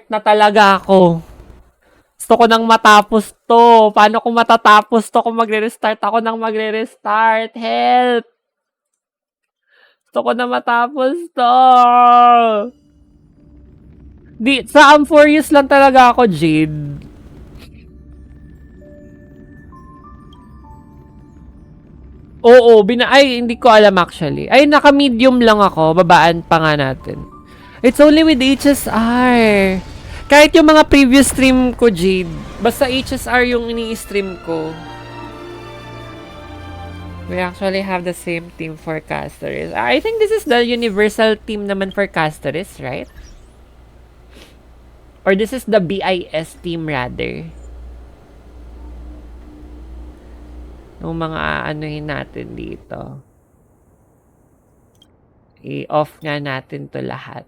na talaga ako. Gusto ko nang matapos to. Paano ko matatapos to kung magre-restart ako nang magre-restart? Help! Gusto ko na matapos to. Sa Furious lang talaga ako, Jade. Oo, ay, hindi ko alam actually. Ay, naka-medium lang ako. Babaan pa nga natin. It's only with HSR. Kahit yung mga previous stream ko, Jade, basta HSR yung ini-stream ko. We actually have the same team for casters. I think this is the universal team naman for casters, right? Or this is the BIS team rather. Yung mga anuhin natin dito. I-off nga natin to lahat.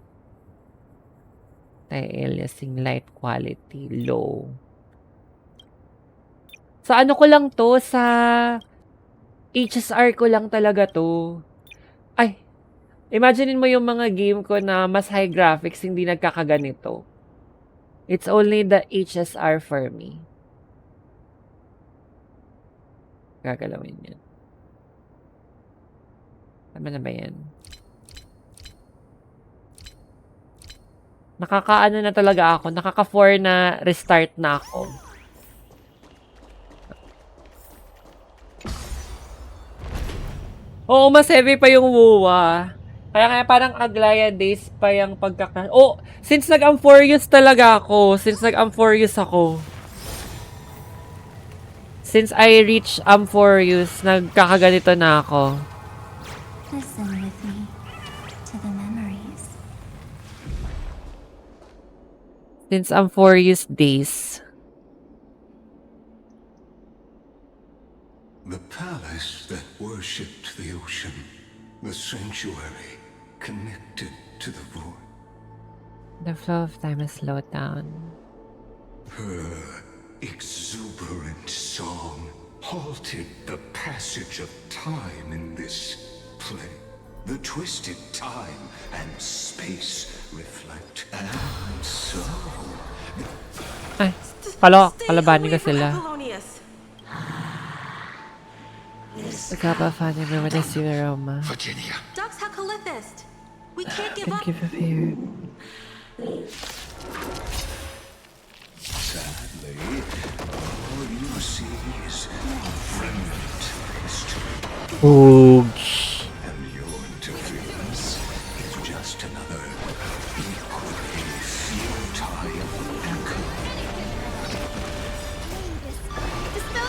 Aliasing light quality low. Sa ano ko lang to, sa HSR ko lang talaga to. Ay, imaginein mo yung mga game ko na mas high graphics, hindi nagkakaganito. It's only the HSR for me. Gagalawin yan. Tama na ba yan? Nakakaano na talaga ako. Nakaka-4 na restart na ako. Oo, mas heavy pa yung WoWa. Kaya nga parang Aglaya days pa yung pagkaka... Oh, since nag-Amphorius talaga ako. Since I reach Amphorius, nagkakaganito na ako. Listen with me to the memories. Since Amphorius days. The palace that worshipped the ocean, the sanctuary connected to the void. The flow of time has slowed down. Her exuberant song halted the passage of time in this play. The twisted time and space reflect, and so... Ay, kalabanin ko sila. The cup of honey with a sweet aroma. Virginia. Ducks Hakalithist. We can't give Can up. give up here. Sadly, all you see is remnant history. Oosh. And your interference is just another equally futile echo.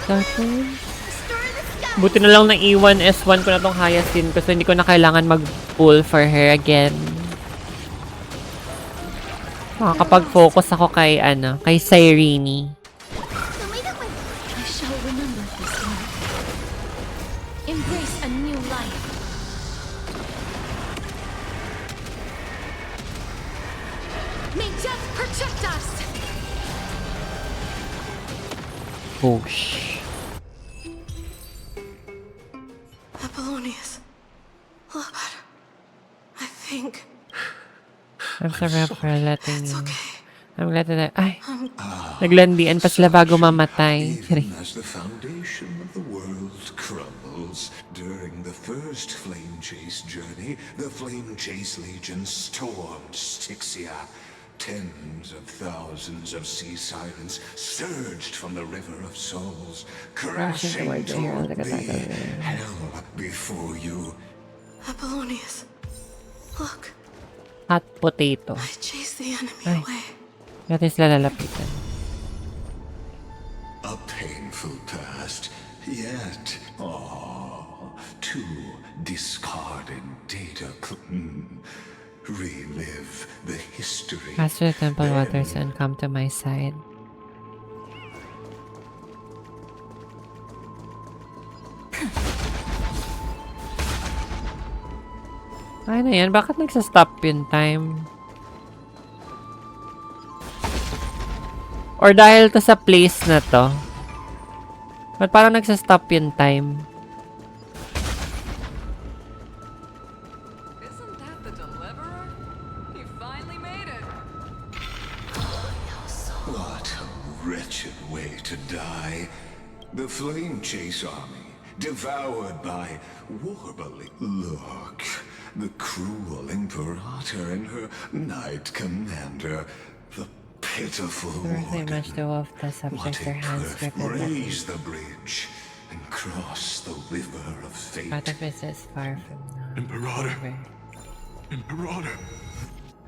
Started. Buti na lang ng E1 S1 ko na tong Hyacinth kasi hindi ko na kailangan mag-pull for her again. Makakapag-focus ako kay Cyrene. I shall remember this one. Embrace a new life. May death protect us. Whoosh. Apollonius. Lord, I think I'm sorry for letting it's you. okay. I'm glad that naglandian pa sila bago mamatay. Even as the foundation of the world crumbles, during the first Flame Chase journey, the Flame Chase Legion stormed Styxia. Tens of thousands of sea sirens surged from the River of Souls, crashing toward thee, hell before you. Apollonius, look. Hot potato. I chased the enemy Ay. away. Natin sila lalapitan. A painful past, yet, two discarded data. Relive the history. Pass through the temple waters and come to my side. Ay na yan, bakit nagsa-stop yung time? Or dahil to sa place na to? Ba't parang nagsa-stop yung time? Isn't that the deliverer? He finally made it. What a wretched way to die. The Flame Chase army, devoured by Warbly. Look, the cruel Imperator and her Knight Commander, the pitiful Directly Warden. match the wolf that What subjects a their hands perfect gripped in raise the bridge and cross the river of fate. Pathopus is far from now. Imperator. Over. Imperator!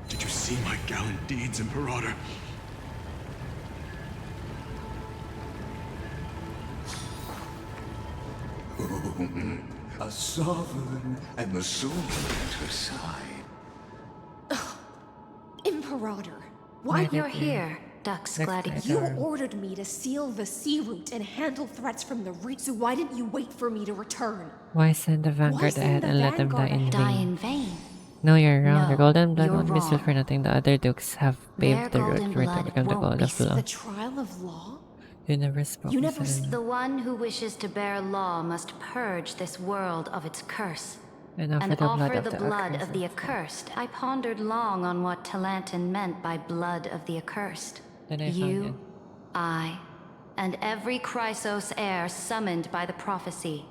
Did you see my gallant deeds, Imperator? A sovereign and the sword at her side. Imperator, Why did you're you- here, Dux Gladiator? you ordered me to seal the sea route and handle threats from the reef, so why didn't you wait for me to return? Why send the Vanguard send ahead the and let them die Vanguard in Die vain? in vain. No, you're wrong. The No, Golden Blood you're won't be stood wrong. for nothing. The other dukes have Their paved the road golden for it to blood become the won't Gold be of Law. The trial of law? You never spoke. You never The one who wishes to bear law must purge this world of its curse. and offer And the blood offer of the the blood accursed. of the accursed. I pondered long on what Talantin meant by blood of the accursed. Then I found You, it. I, and every Chrysos heir summoned by the prophecy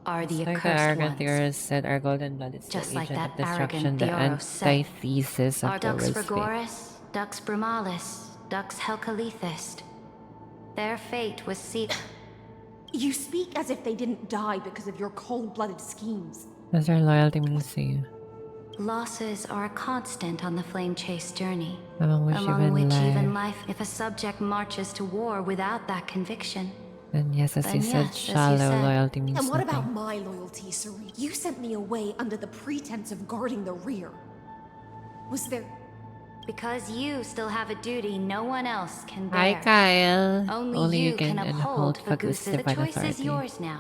are the Like the accursed arrogant ones. theorist said, our golden blood is Just the like agent of that destruction, arrogant the Theoros said. antithesis Are of the Dux world's fate. Frigoris, Dux Brumalis, Dux Helcalethist. Their fate was sealed. You speak as if they didn't die because of your cold-blooded schemes. That's our loyalty means to you. Losses are a constant on the flame chase journey. Among which even life. If a subject marches to war without that conviction. Then yes, as Then you said, yes, as you shallow said. loyalty means And what nothing. about my loyalty, Suri? You sent me away under the pretense of guarding the rear. Was there... Because you still have a duty no one else can bear. Hi, Kyle. Only you can uphold uphold Fagus' Fagusta. The divine choice authority. is yours now.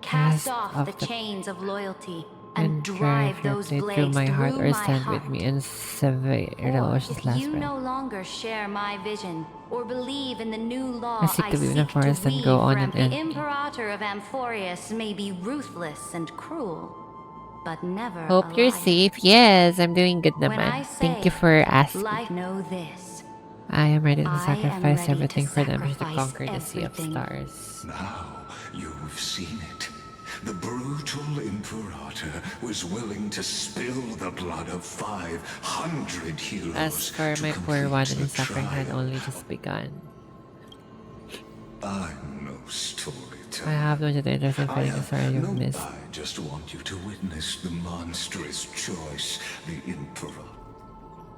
Cast Cast off off the the- chains of loyalty And and drive those through blades my heart or my stand heart. with me and sever Or Rosh's if last you breath. no longer share my vision or believe in the new law I seek to be in the forest and weave go on for and the end. Imperator of Amphorius may be ruthless and cruel, but never Hope you're alive. safe. Yes, I'm doing good When naman. I Thank you say for asking. Life, know this. I am ready to I am sacrifice ready to everything for them to sacrifice conquer the Sea of everything. Stars. Now you've seen it. The brutal Imperator was willing to spill the blood of 500 heroes. As for to my poor one, complete and the suffering had trial. only just begun. I'm no storyteller. I have no interest in fighting the story you've missed. I just want you to witness the monstrous choice the Imperator.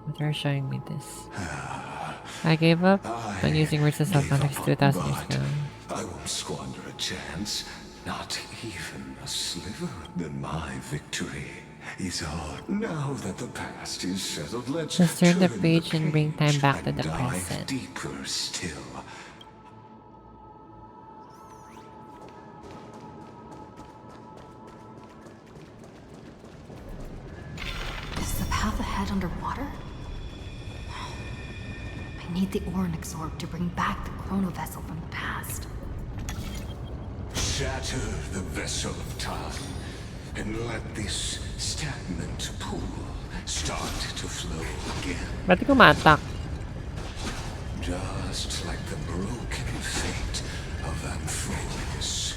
But you're showing me this. I gave up on using words of self-context 2,000 years ago. I won't squander a chance. Not even a sliver. Then my victory is all. Now that the past is settled, let's Just turn the turn page and bring time page back to and the dive present. deeper still. Is the path ahead underwater? I need the Ornixorb to bring back the chrono vessel from the past. Shatter the vessel of time and let this stagnant pool start to flow again. Ba't di kumatak? Just like the broken fate of Amphorius.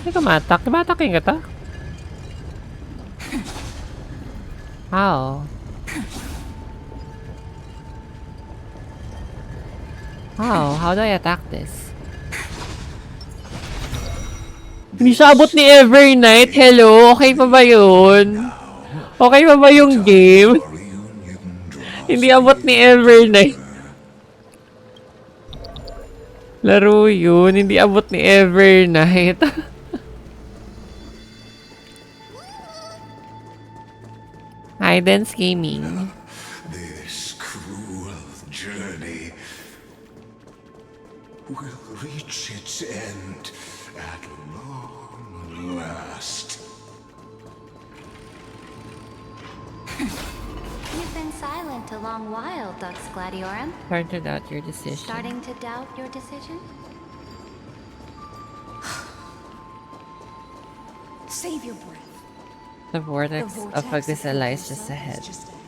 Ba't di kumatak? Tumataking ka ta? How? How do I attack this? Hindi siya abot ni Evernight. Hello? Okay pa ba yun? Okay pa ba yung game? Reunion draws Hindi abot ni Evernight. Laro yun. Hindi abot ni Evernight. Hiden's Gaming. this cruel journey will reach its end at long last. You've been silent a long while, Dux Gladiorum. Starting to doubt your decision. Starting to doubt your decision? Save your breath. The vortex, The of vortex Fagus of lies Fagusta just is ahead. just ahead.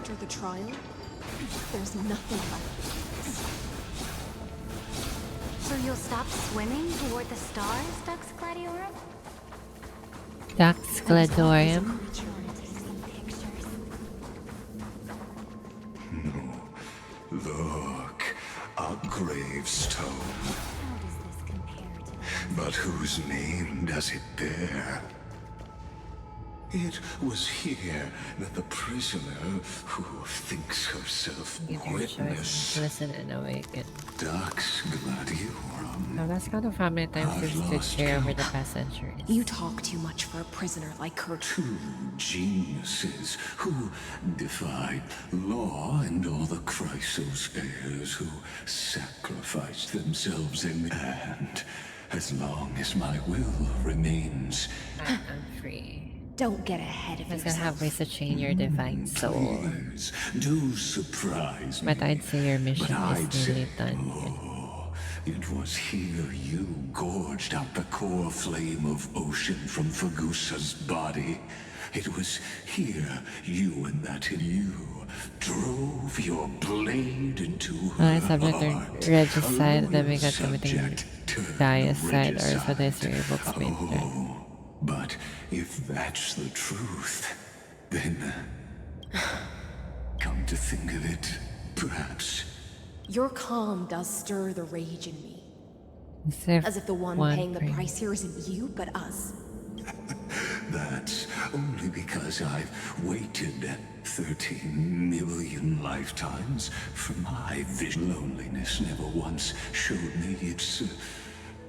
after the trial, there's nothing left. So you'll stop swimming toward the stars, Dux Gladiorum? Dux Gladorium. Look, a gravestone. How does this compare to the But whose name does it bear? It was here that the prisoner who thinks herself Give your choice. witness Listen and awaken. Dux Gladiorum. Now that's kind of how many times I've you've stood lost here over count. the past centuries. You talk too much for a prisoner like her. Two geniuses who defied law and all the Chrysos heirs who sacrificed themselves in the end. As long as my will remains, I'm free. Don't get ahead of Doesn't have yourself. ways to chain your divine soul. please do surprise me. But I'd say your mission But I'd is nearly say, done. oh, it was here you gorged out the core flame of ocean from Fagusa's body. It was here you and that you drove your blade into her Subject to heart. regicide, A then we loyal got committing subject turned diocide, or so regicide. they say your books made clear. Oh, but if that's the truth, then come to think of it, perhaps Your calm does stir the rage in me. As if the one paying the thing. price here isn't you, but us. that's only because I've waited 13 million lifetimes for my vision. Loneliness never once showed me its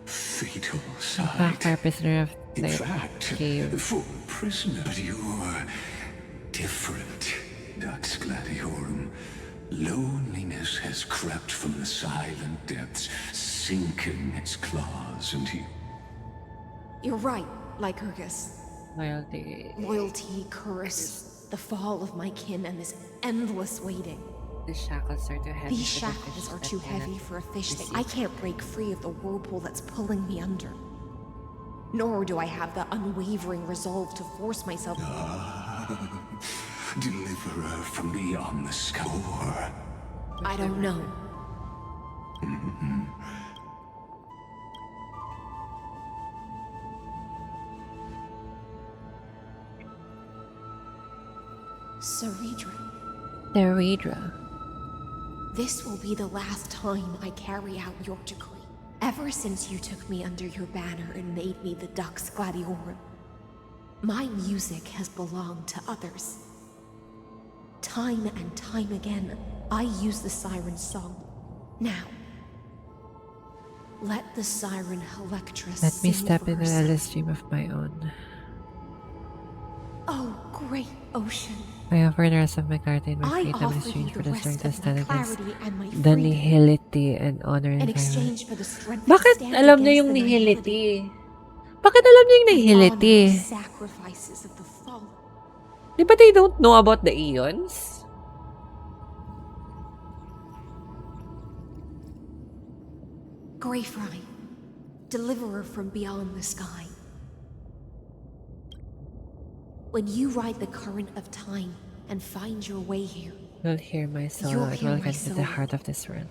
fatal side. Vampire prisoner of In the fact, cave. for a prisoner, you're different, Dux Gladiorum. Loneliness has crept from the silent depths, sinking its claws into you. You're right, Lycurgus. Loyalty. Loyalty, curse, the fall of my kin, and this endless waiting. The shackles are too heavy. These for the shackles fish are that too cannot heavy for a fish that receive. I can't break free of the whirlpool that's pulling me under. Nor do I have the unwavering resolve to force myself. Deliverer from beyond the sky. I don't know. Saridra, Theridra. this will be the last time I carry out your decree. Ever since you took me under your banner and made me the Dux Gladiorum, my music has belonged to others. Time and time again, I use the siren's song. Now, let the siren Electra Let me sing step for into a herself. little stream of my own. Oh, great ocean. I offer the rest of my guardian my I freedom in offer you exchange for the the rest strength to of my stand against clarity and my the freedom. nihility and honor In and violence. exchange for the strength to Bakit stand alam niya against yung the nihility? Bakit alam niya yung the nihility? honorable sacrifices of the fallen. Di ba they don't know about the eons? Greyfry, deliverer from beyond the sky. When you ride the current of time and find your way here, You'll hear my soul. You'll It hear will my get to the soul. heart of this realm.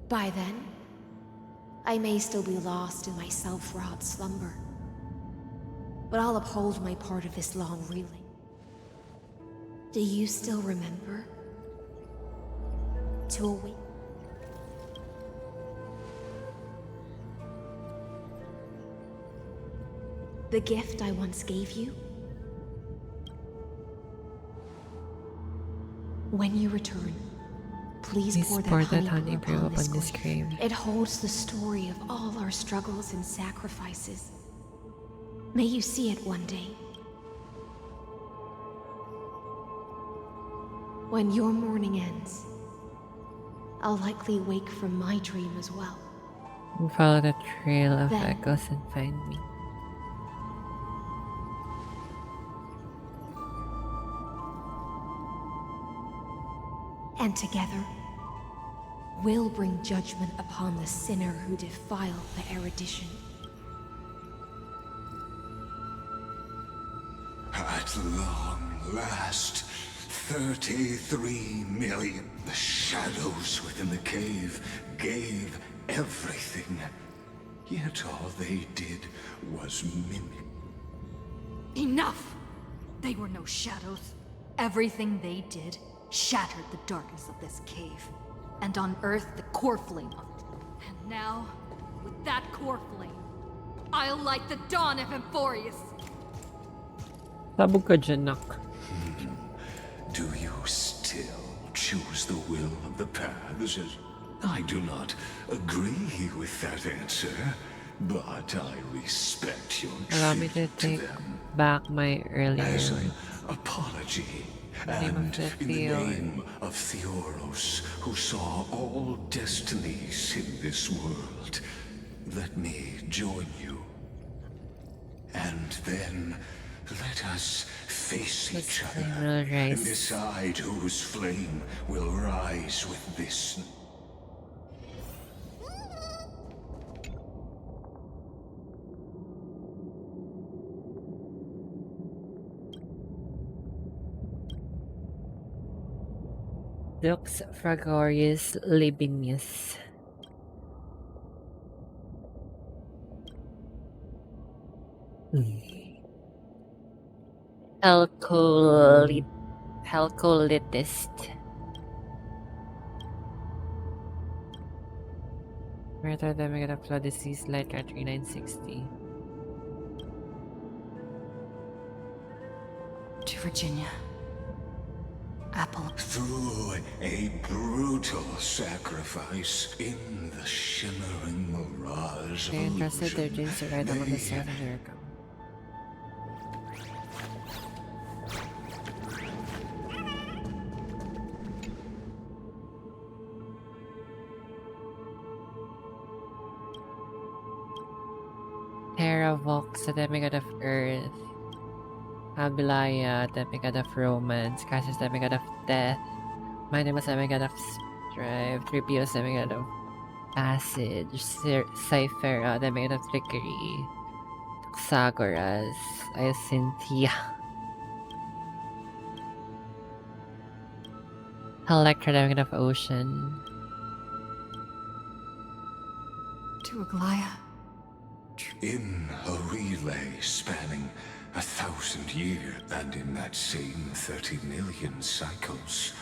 by then, I may still be lost in my self-wrought slumber. But I'll uphold my part of this long reeling. Do you still remember? To awake. The gift I once gave you? When you return, please pour that honey brew upon this grave. It holds the story of all our struggles and sacrifices. May you see it one day. When your morning ends, I'll likely wake from my dream as well. And follow the trail of Then- echoes and find me. And together, we'll bring judgment upon the sinner who defiled the erudition. At long last, 33 million. The shadows within the cave gave everything. Yet all they did was mimic. Enough! They were no shadows. Everything they did shattered the darkness of this cave, and unearthed the core flame of it. And now, with that core flame, I'll light the dawn of Emphorius! Sabog ka dyan, nak. Do you still choose the will of the paths? I do not agree with that answer, but I respect your Allow me to treatment to take them. back my earlier As an words. apology, name of and the in the Theon. name of Theoros, who saw all destinies in this world, let me join you. And then let us face This each flame other will and rise. decide whose flame will rise with this. Dux Fragorius Libinius. Helcolitist. Murder them get a flood disease light at 3960. To Virginia. Apple. Through a brutal sacrifice in the shimmering mirage of They entrusted their illusion, dreams to ride them on the they surrender. Teravox, the demigod of Earth. Abilaya, demigod of Romance. Cassius, demigod of Death. Minimus, demigod of Strife. Tripios, demigod of Passage. Cyphera, demigod of Trickery. Xagoras. Iocynthia. Electra, demigod of Ocean. To Aglaya. in a relay spanning 1,000 years, and in that same 30 million cycles,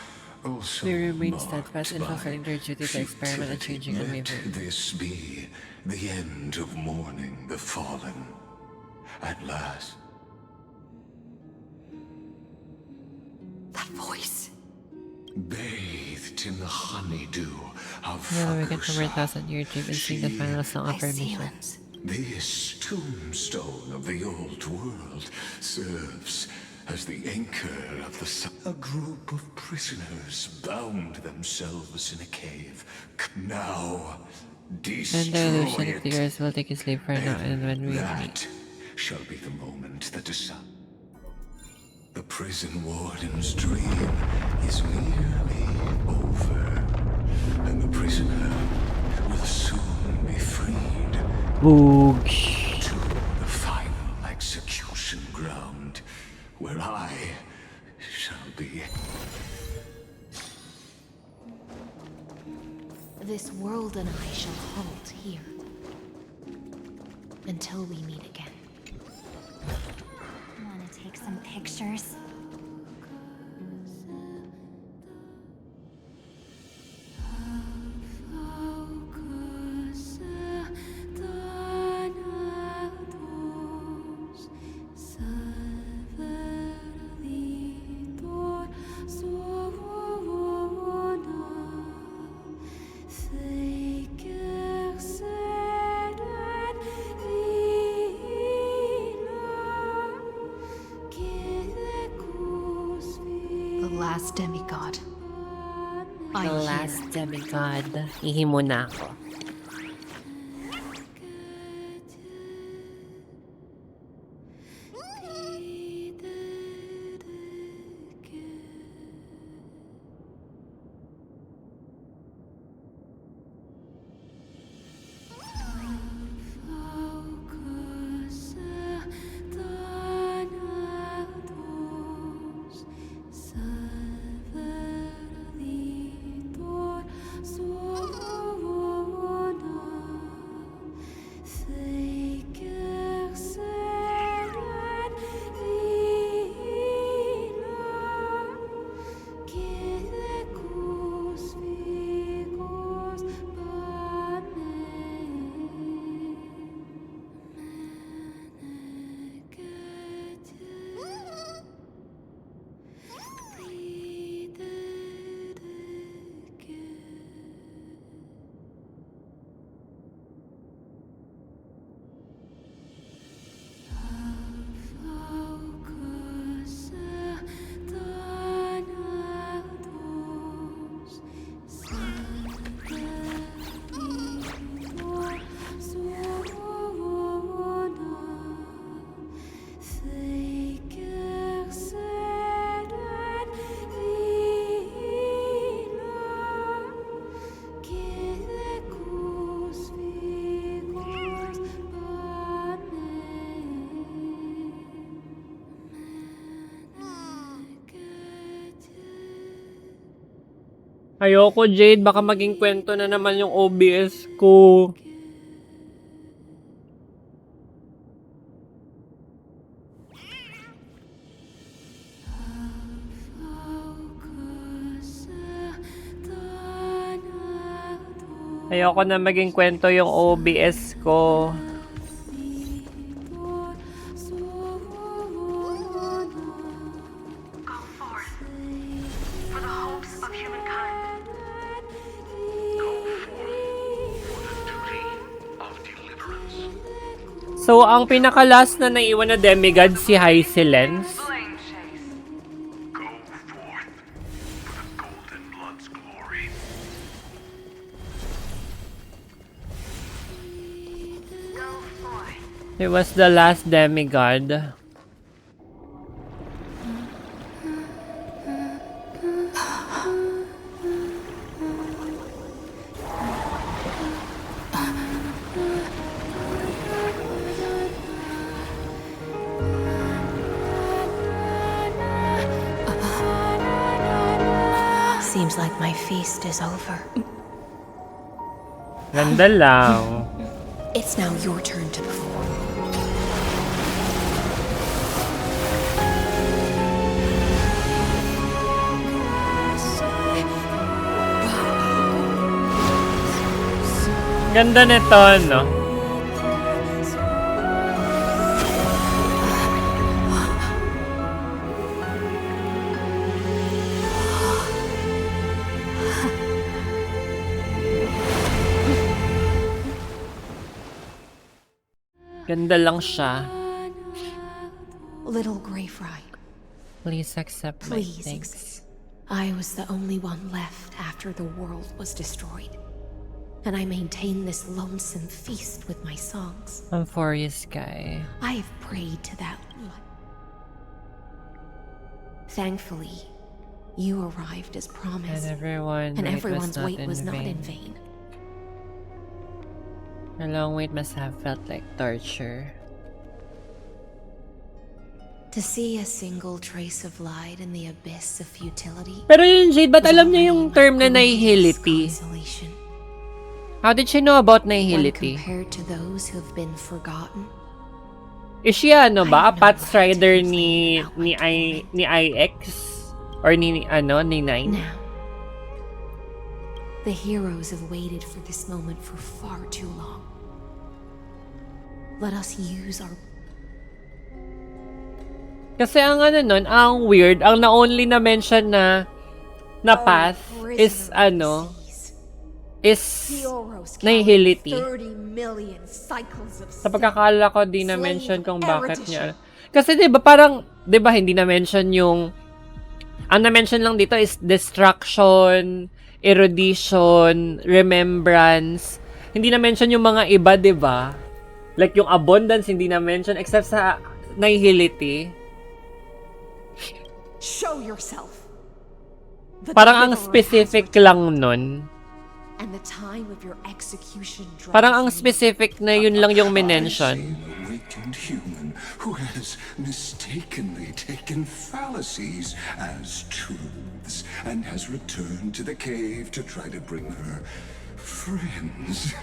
also They remain marked steadfast in by fulfilling their duty to experiment and futility. changing Let unwavering. this be the end of mourning the fallen. At last. That voice. Bathed in the honeydew of Yeah, we get from our Fagusa, 1,000-year dream and sing the final song of our mission. Silence. this tombstone of the old world serves as the anchor of the sun. A group of prisoners bound themselves in a cave. Now, destroy And the illusion of it. the earth will take its leave for now, and when we meet. That shall be the moment that decides. The prison warden's dream is nearly over, and the prisoner will soon be freed Boosh. to the final execution ground, where I shall be. This world and I shall halt here until we meet again. Wanna take some pictures? The last demigod. I The hear. last demigod. Ihimo na ako. Ayoko, Jade. Baka maging kwento na naman yung OBS ko. Ayoko na maging kwento yung OBS ko. Go forth for the hopes of humankind. Go forth for the duty of deliverance. So, ang pinaka-last na naiwan na demigod si Hysilence. Flame chase. Go forth for the Golden Blood's glory. Go forth. He was the last demigod. Seems like my feast is over. Ganda lang. It's now your turn to perform. Ganda nito, no? Ganda lang siya. Little Grey Fry, Please accept my please. thanks. I was the only one left after the world was destroyed. And I maintain this lonesome feast with my songs. I'm furious, guy. I have prayed to that light. Thankfully, you arrived as And promised. everyone's wait was not in vain. A long wait must have felt like torture. To see a single trace of light in the abyss of futility. Pero yun, Jade, ba't was alam niya already yung my term na greatest nihility? consolation. How did she know about When nihility? compared to those who've been forgotten, Is she ano ba? I know Path how to Rider play out my ni IX? Or ni Nine? now the heroes have waited for this moment for far too long. Let us use our Kasi ang ano nun, ang weird, ang na-only na mention na path is ano, is nihility. 30 million cycles of Sa pagkakala ko, di na-mention kung bakit niya. Kasi di ba parang, di ba hindi na-mention yung, ang na-mention lang dito is destruction, erudition, remembrance. Hindi na-mention yung mga iba, di ba? Like yung abundance, hindi na-mention except sa nihility. Show yourself. The Parang ang deliverer has specific returned, lang nun. and the time of your execution draws Parang ang near. specific na yun lang yung I minention. see an awakened human who has mistakenly taken fallacies as truths and has returned to the cave to try to bring her friends.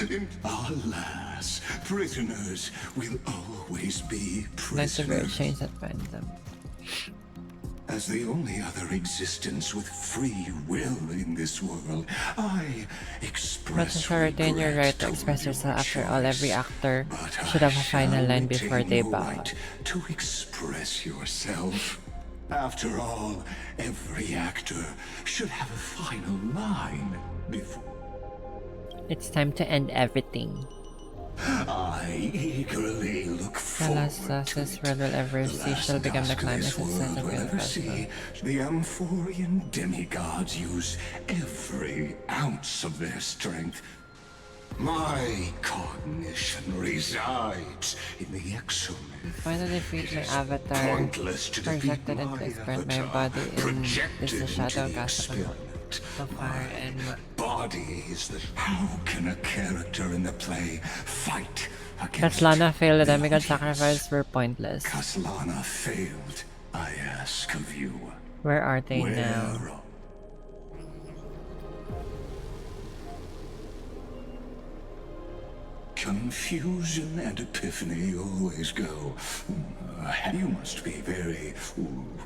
And alas, prisoners will always be Let's ever prisoners. change that fandom. As the only other existence with free will in this world, I But express to retain your right to regret express over yourself, your after all, every choice. actor But should have a I final shall line before retain they your bow right out. to express yourself. After all, every actor should have a final line before. It's time to end everything. I eagerly look The last forward to this it. world will ever The see last shall become the dusk climax this and world sense of will real ever festival. see. The Amphorian demigods use every ounce of their strength. My cognition resides in the exomen. Finally freed my avatar, Pointless to defeat projected my into expand my avatar, body in projected this into shadow the cast upon experiment. the fire and Body is the. How can a character in the play fight against? Kaslana failed, the demigod the sacrifices were pointless. Kaslana failed, I ask of you. Where are they now? Where? Confusion and epiphany always go. You must be very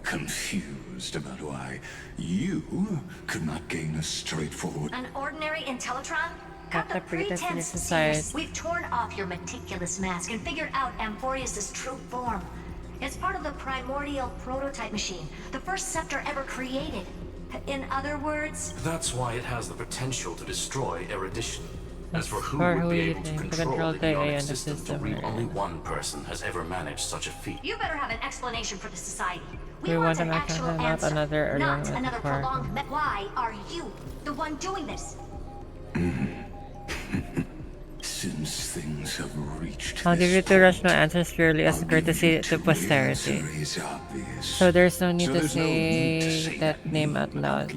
confused about why you could not gain a straightforward... An ordinary Intellitron? Cut Cut the the pretense in pretense, society. Seers. We've torn off your meticulous mask and figured out Amphorius' true form. It's part of the primordial prototype machine, the first scepter ever created. In other words, That's why it has the potential to destroy erudition. As for who For would who be you able to think control the the ionic and the system to system, read, right? only one person has ever managed such a feat. you better have an explanation for the society. We want an an actual answer, not answer, another not long another metaphor. prolonged. Why are you the one doing this? Since things have reached I'll give you this two point, rational answers purely as I'll give courtesy you to two. The posterity. answer is obvious. So there's no need So to there's no need to say that name out loud.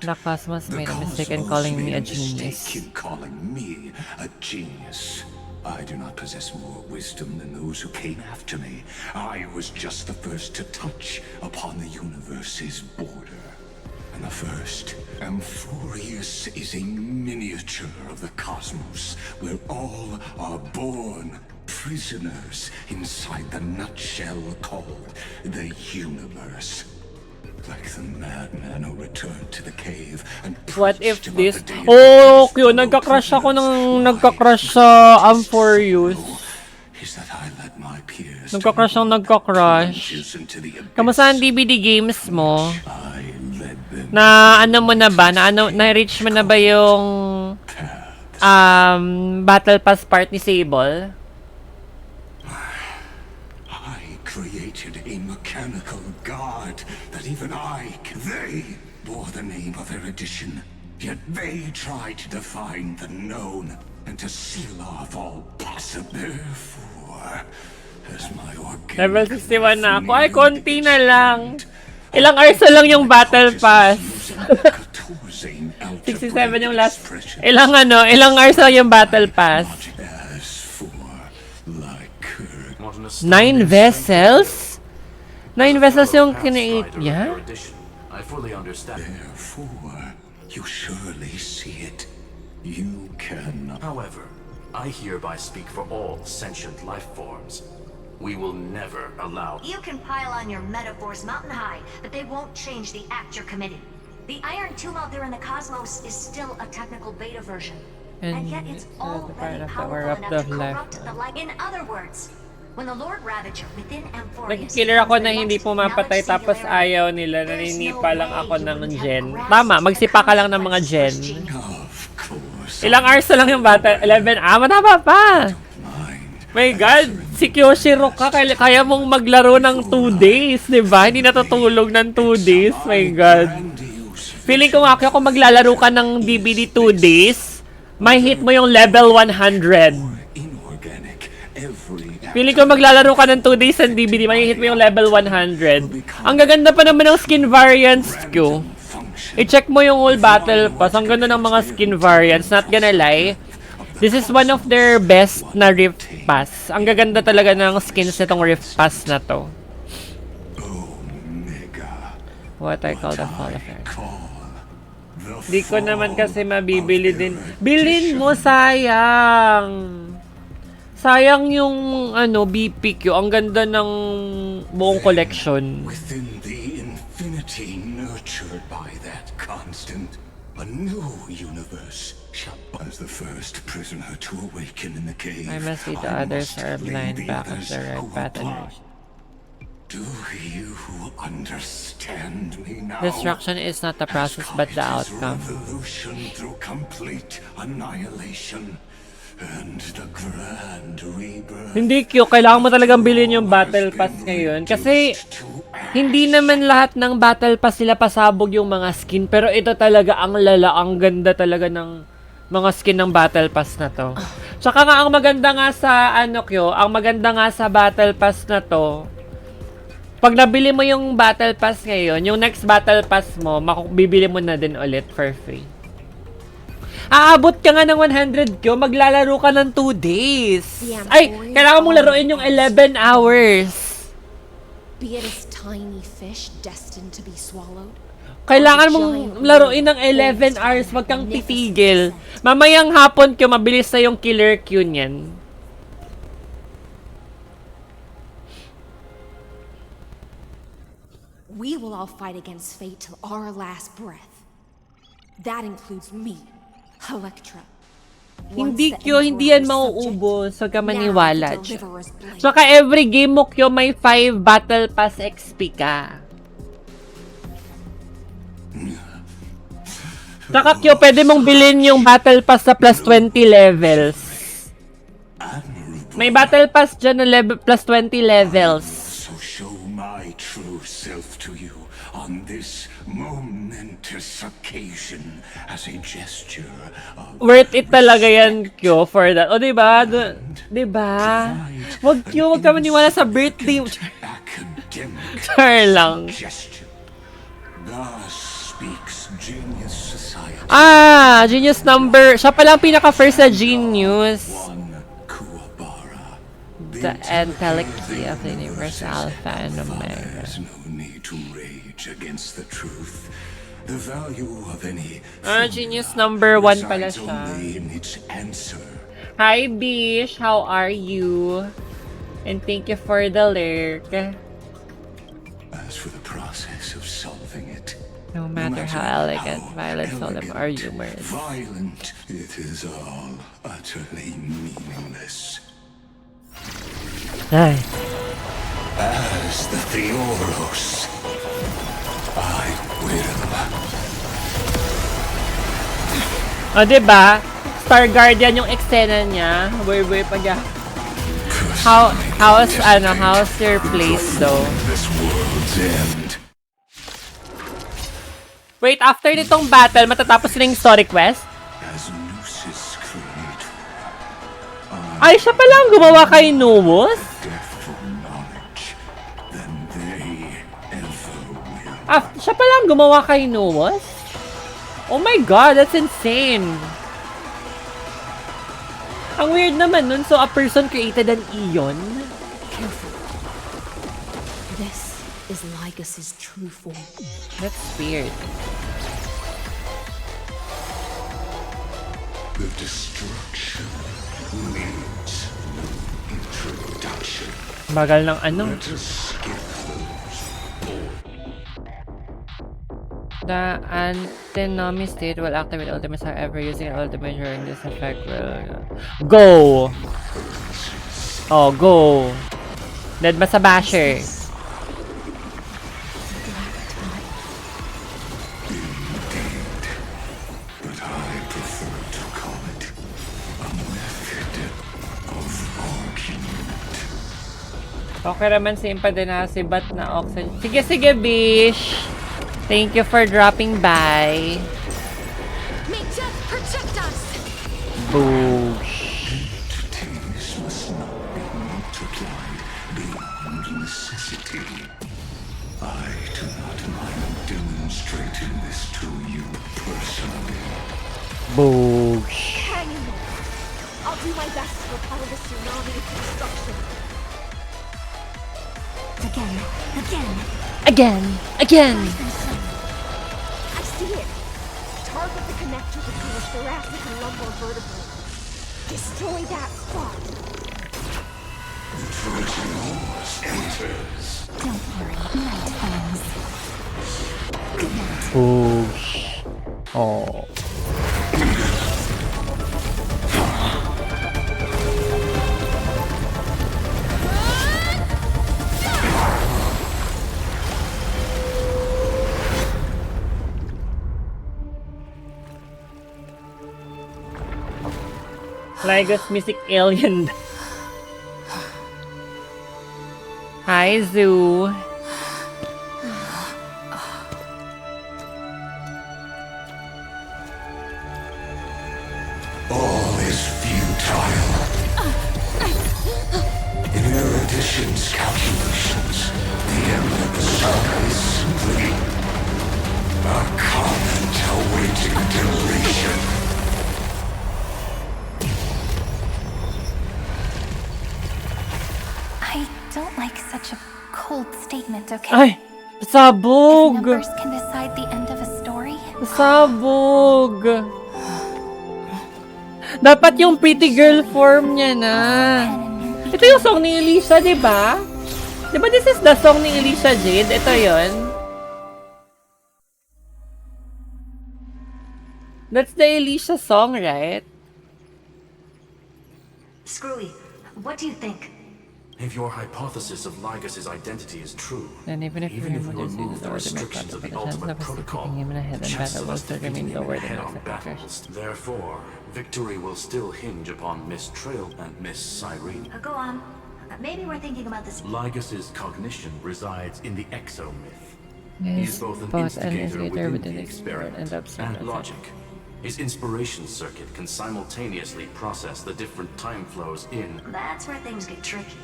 The Cosmos The made a mistake in Cosmos calling me made a mistake genius. in calling me a genius. I do not possess more wisdom than those who came after me. I was just the first to touch upon the universe's border. And the first, Amphorius, is a miniature of the cosmos, where all are born prisoners inside the nutshell called the universe. Like the madman who returned to the cave and What if preached about this... the day of Oh, peace cute. below Nagka-crush ako ng... prisoners. Nagka-crush My sa greatest Amphorius. sorrow is that I let my peers Nagka-crush ang turn nagka-crush. plunges into the abyss. Kamusta ang DVD games mo? I led them Na ano mo na ba? Na-reach mo na ba yung... Battle Pass part ni Sable? I created a mechanical guard that even they bore the name of erudition. Yet they tried to define the known and to seal off all possible. Therefore, as my Level organic 61 na ako. Ay, neared konti na its lang. end, Ilang hours na lang yung Battle Pass. 67 yung last. Ilang hours na lang yung Battle Pass. As for Lycurg, Want an 9 astounding vessels? 9 vessels fellow yung kinait pathfinder of niya? erudition, I fully understand. therefore, you surely see it. You cannot. However, I hereby speak for all sentient life forms. We will never allow... You can pile on your metaphors mountain high, but they won't change the act you're committing. The iron tomb out there in the cosmos is still a technical beta version. And yet it's the part already of the powerful war of enough the to life. corrupt the light. In other words, when the Lord Ravager within Amphorius... Nagkikiller ako becomes na the hindi next pumapatay Malice tapos Singularity, ayaw nila. there's Naninipa no lang way ako you ng would have gen. grasped Tama, the magsipa ka lang ng mga consequences gen. for genius. Of course. Ilang hours na lang yung battle? 11? Mataba pa! Mind. My God! Si Kyoshiro ka, kaya mong maglaro ng 2 days, di ba? Hindi natutulog ng 2 days. My God. Feeling ko nga kung maglalaro ka ng DBD 2 days, may hit mo yung level 100. Inorganic. Every Feeling ko maglalaro ka ng 2 days ng DBD, may hit mo yung level 100. Ang gaganda pa naman ng skin variants ko. I-check mo yung whole battle pass. Ang ganda ng mga skin variants. Not gonna lie. This is one of their best na Rift Pass. Ang gaganda talaga ng skins nitong Rift Pass na to. Omega. What I call the Fall of Earth. The Di ko naman kasi mabibili of din. erudition. Bilhin mo, sayang! Sayang yung BPQ. Ang ganda ng buong collection. Within the infinity nurtured by that constant, a new universe shall as the first prisoner to awaken in the cave. I must see the I others must are lead blind the back of others the who right are path and blind. reach. Do you understand me now? Destruction is not the process but the As outcome. revolution through complete annihilation and the grand rebirth. Hindi Q, kailangan mo talagang bilhin yung Battle Pass ngayon. Kasi hindi naman lahat ng Battle Pass sila pasabog yung mga skin. Pero ito talaga ang lala, ang ganda talaga ng mga skin ng Battle Pass na to. Tsaka nga ang maganda nga sa Q, ang maganda nga sa Battle Pass na to, pag nabili mo yung Battle Pass ngayon, yung next Battle Pass mo, bibili mo na din ulit for free. Aabot ka nga ng 100 Q, maglalaro ka ng 2 days. Yeah, Ay, boy. kailangan mong laruin yung 11 hours. Be it as tiny fish destined to be swallowed? Kailangan mong laruin ng 11 hours, wag kang titigil. Mamayang hapon ko, mabilis na yung killer queue niyan. We will all fight against fate till our last breath. That includes me, Electra. Hindi Kyo, hindi yan mauubos. Huwag ka maniwala dyan. Tsaka every game mo Kyo, may 5 battle pass XP ka. Tsaka Kyo, pwede mong bilhin yung battle pass sa plus 20 levels. May battle pass dyan na plus 20 levels. So show my true self to you on this momentous occasion as a gesture of Worth it talaga yan, Kyo, for that. O, diba? Diba? Wag, Kyo, wag ka maniwala sa birthday. academic Char lang. gesture. Thus speaks Genius Society. Ah, genius number. Siya pala ang pinaka-first na genius. One Kuwabara. The angelic key of the universe, Alpha and Omega. There's no need to rage against the truth. The value of any Ah, genius number 1 pala resides siya. only in its answer. Hi, Bish. How are you? And thank you for the lurk. As for the process of solving it, No matter how elegant, violent, solemn, or humorous. violent, it is all utterly meaningless. Ay. As the Theoros, I will. O, diba? Star Guardian yung eksena niya. Boy, pag how's your place though? This world's end. Wait, after nitong battle, matatapos na yung story quest? As Nooses creator, Ay, siya pala ang gumawa kay Nuwos? deathful knowledge than they ever will. Ah, siya pala ang gumawa kay Nuwos? Oh my god, that's insane. Ang weird naman nun, so a person created an Eon? Careful. This is Lygas's true form. That's weird. The destruction needs no introduction. Bagal ng ano. Let us skip those. The antinomy state will activate ultimates, however, using an ultimate during this effect will... Go! Oh, go! Dead ba sa basher? But I prefer to call it a method of argument. Okay naman, same pa din na si Bat na oxygen. Sige, Bish! Thank you for dropping by. May death protect us! Boosh. Entities must not be multiplied beyond necessity. I do not mind demonstrating this to you personally. Boosh. Hang in there. I'll do my best to repel this tsunami of destruction. Again! I see it. Target the connector between the thoracic and lumbar vertebrae. Destroy that spot. The Trojan horse enters. Boosh. Oh. Lygos Mystic Alien. Hi, Zoo. All is futile. In erudition's calculations, the end of the saga is simply a comment awaiting deletion. I don't like such a cold statement, okay? Ay! If Sabog! numbers can decide the end of a story, Sabog! Dapat yung pretty girl form niya na. pen and new Ito yung song ni Alicia, di ba? Di ba this is the song ni Alicia Jade? Ito yon. That's the Alicia song, right? Screwy, what do you think? If your hypothesis of Lygas's identity is true, And even if we we remove remove the the restrictions of the ultimate ultimate protocol, him in a head the and chances battle of will us still defeating remain him lower than head-on most battles. Therefore, victory will still hinge upon Miss Trail and Miss Cyrene. Go on. Maybe we're thinking about this. Lygas's cognition resides in the exomyth. Yes, He's both an both an instigator instigator within within the experiment and observer. and logic. His inspiration circuit can simultaneously process the different time flows in. That's where things get tricky.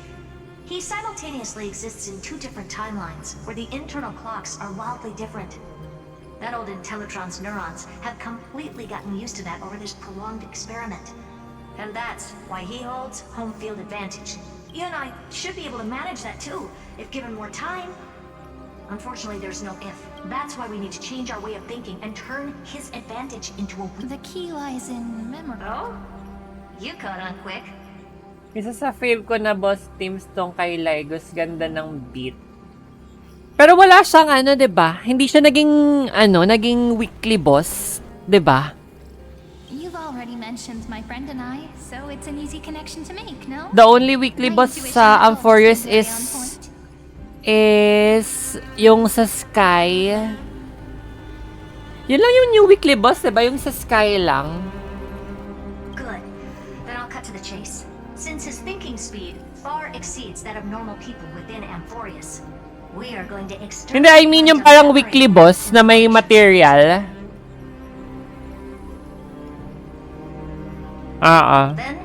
He simultaneously exists in two different timelines, where the internal clocks are wildly different. That old Intellitron's neurons have completely gotten used to that over this prolonged experiment. And that's why he holds home field advantage. You and I should be able to manage that too, if given more time. Unfortunately, there's no if. That's why we need to change our way of thinking and turn his advantage into a... the key lies in memory. Oh? You caught on quick. Isa sa fave ko na boss teams tong kay Lygos, ganda ng beat. Pero wala siyang ano, 'di ba? Hindi siya naging weekly boss, 'di ba? You've already mentioned my friend and I, so it's an easy connection to make, no? The only weekly My boss intuition sa has Amphorius always been very on point. is yung sa Sky. Yun lang yung new weekly boss, 'di ba? Yung sa Sky lang. Good. Then I'll cut to the chase. Since his thinking speed far exceeds that of normal people within Amphorius, we are going to Hindi, I mean yung parang weekly boss na may material. Then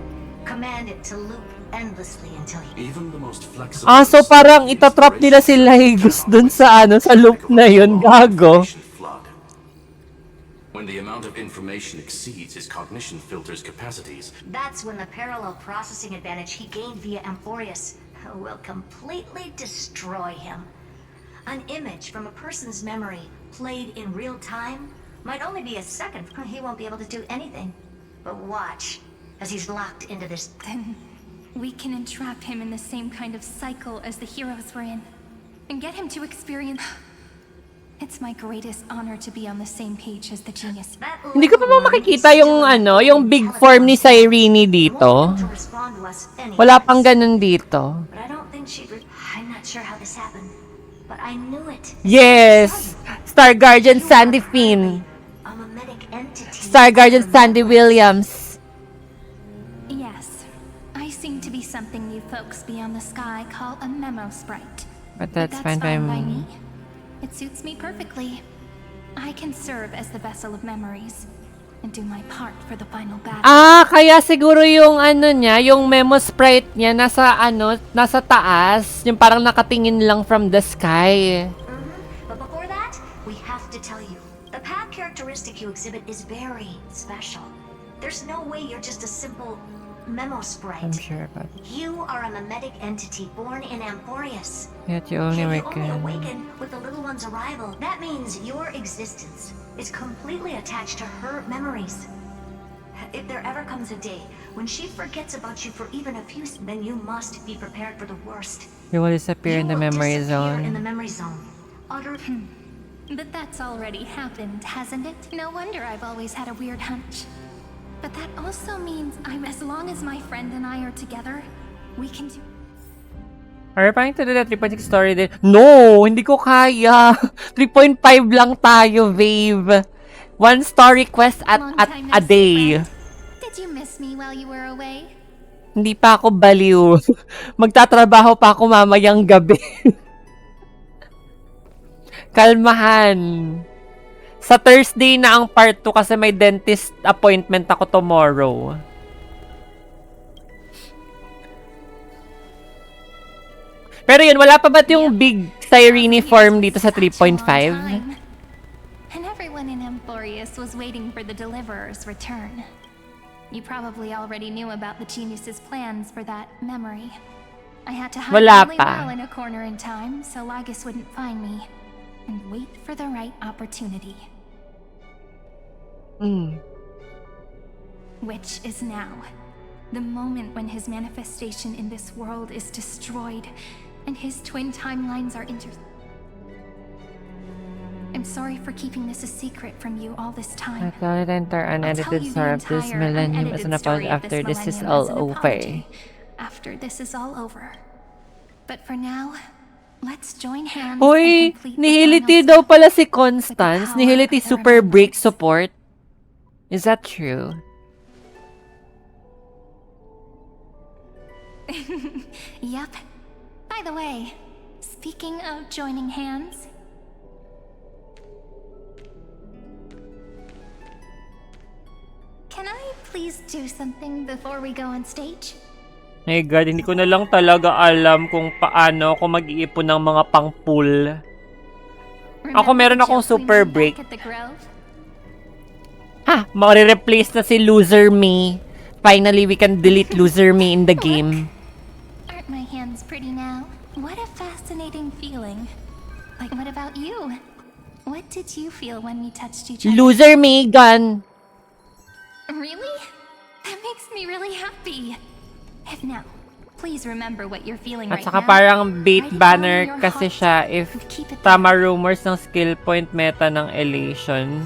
command it to loop endlessly until he... Even the most flexible... So parang itatrap nila si Lygos dun sa sa loop na yun, gago. Flood. When the amount of information exceeds his cognition filter's capacities, That's when the parallel processing advantage he gained via Amphorius will completely destroy him. An image from a person's memory played in real time might only be a second. He won't be able to do anything. But watch as he's locked into this. Then we can entrap him in the same kind of cycle as the heroes were in, and get him to experience... It's my greatest honor to be on the same page as the genius. Hindi ko pa ba makikita yung big form ni Cyrene dito. Wala pang ganun dito. But I don't think she'd... I'm not sure how this happened, but I knew it. Yes! Star Guardian Sandy Finn. A mimetic entity. Star Guardian Sandy Williams. Yes, I seem to be something you folks beyond the sky call a memo sprite. But that's fine by me. It suits me perfectly. I can serve as the vessel of memories and do my part for the final battle. Kaya siguro yung niya, yung memo sprite niya nasa taas, yung parang nakatingin lang from the sky. But before that, we have to tell you, the path characteristic you exhibit is very special. There's no way you're just a simple memo sprite. I'm sure about it. You are a mimetic entity born in Amphorius. Yet you only Yet you awaken. only awaken with the little one's arrival. That means your existence is completely attached to her memories. If there ever comes a day when she forgets about you for even a few, then you must be prepared for the worst. You will disappear in the memory zone. In the memory zone. Utter. But that's already happened, hasn't it? No wonder I've always had a weird hunch. But that also means as long as my friend and I are together, we can do... Are you planning to do the 3.6 story din? No! Hindi ko kaya! 3.5 lang tayo, babe! One story quest at a day. Did you miss me while you were away? Hindi pa ako baliw. Magtatrabaho pa ako mamayang gabi. Kalmahan. Sa Thursday na ang part 2 kasi may dentist appointment ako tomorrow. Pero yun, wala pa ba yung big Cyrene form dito sa 3.5? And everyone in Amphorius was waiting for the Deliverer's return. You probably already knew about the genius's plans for that memory. I had to hide Wala really pa. well in a corner in time so Lagus wouldn't find me. And wait for the right opportunity. Which is now. The moment when his manifestation in this world is destroyed and his twin timelines are I'm sorry for keeping this a secret from you all this time. I thought I'd enter unedited I'll tell you story the of this entire millennium as unedited an apology story of after this is millennium all as an over. apology. After this is all over. But for now, let's join hands and Uy, complete the nihility final daw step pala si with the Constance. power Nihility of the super break remembrance. support. Is that true? Yep. By the way, speaking of joining hands, can I please do something before we go on stage? My God, hindi ko na lang talaga alam kung paano ako mag-iipon ng mga pang-pool. Ako meron Remember the akong joke we super made break. back at the Grove? Ha! Mare-replace na si Loser Me. Finally, we can delete Loser Me in the game. Aren't my hands pretty now? What a fascinating feeling. Like, what about you? What did you feel when we touched each other? Loser Me, gun! Really? That makes me really happy. If now, please remember what you're feeling At right saka now. parang bait Write it down banner in your kasi heart siya if and keep it tama there. rumors ng skill point meta ng Elation.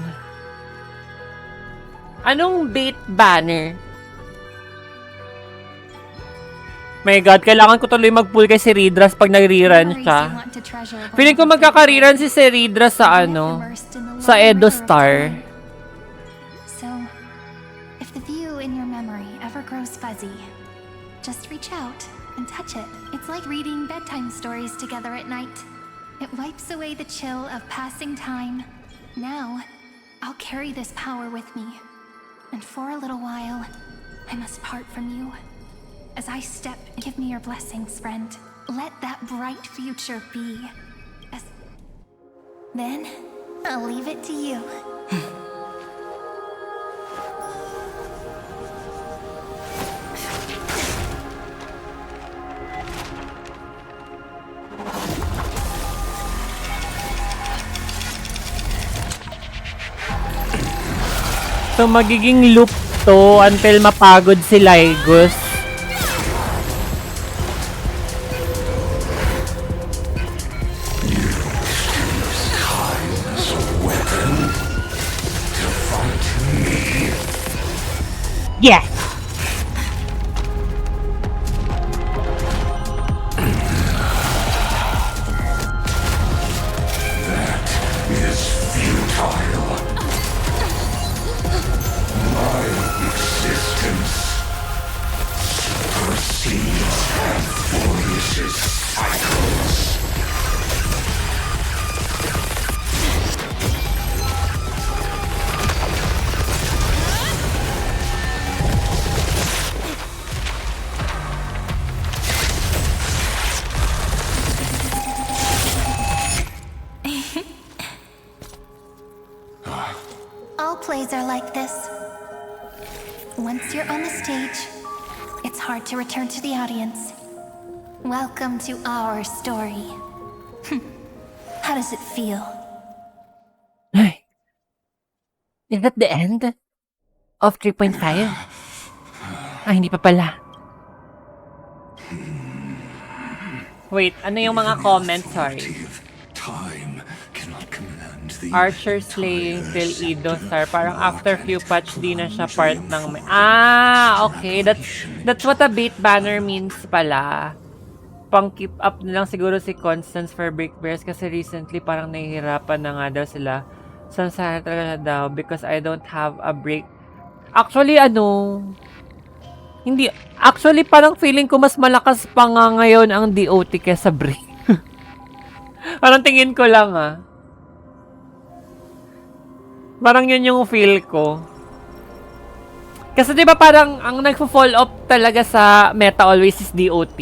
Anong bait banner? My God, kailangan ko tuloy mag-pull kay si Ridras pag nag-rerun Memories siya. you want to treasure when Feeling ko you fade magkakariran away. si Ridras sa Get ano, immersed in the sa lovely Edo river of Star. time. So, if the view in your memory ever grows fuzzy, just reach out and touch it. It's like reading bedtime stories together at night. It wipes away the chill of passing time. Now, I'll carry this power with me. And for a little while, I must part from you. As I step, give me your blessings, friend. Let that bright future be. Then, I'll leave it to you. So magiging loop to until mapagod si Lygus. Yes! Is futile. My existence supersedes and furnishes cycles. All plays are like this. Once you're on the stage, it's hard to return to the audience. Welcome to our story. How does it feel? Ay. Is that the end? Of 3.5? Ah, hindi pa pala. Wait, ano yung mga comments? Sorry. Time cannot command the Archer slaying till entire Edo Star. Parang scepter after few and patch, di na siya plunge part the ng... unfortunate Okay. That's what a bait banner means pala. Pang keep up na lang siguro si Constance for Break Bears kasi recently parang nahihirapan na nga daw sila. Sansara talaga daw because I don't have a break. Actually, hindi. Actually, parang feeling ko mas malakas pa nga ngayon ang DOT kesa break. Parang tingin ko lang Parang yun yung feel ko. Kasi diba parang ang nagfo-fall off talaga sa meta always is DOT.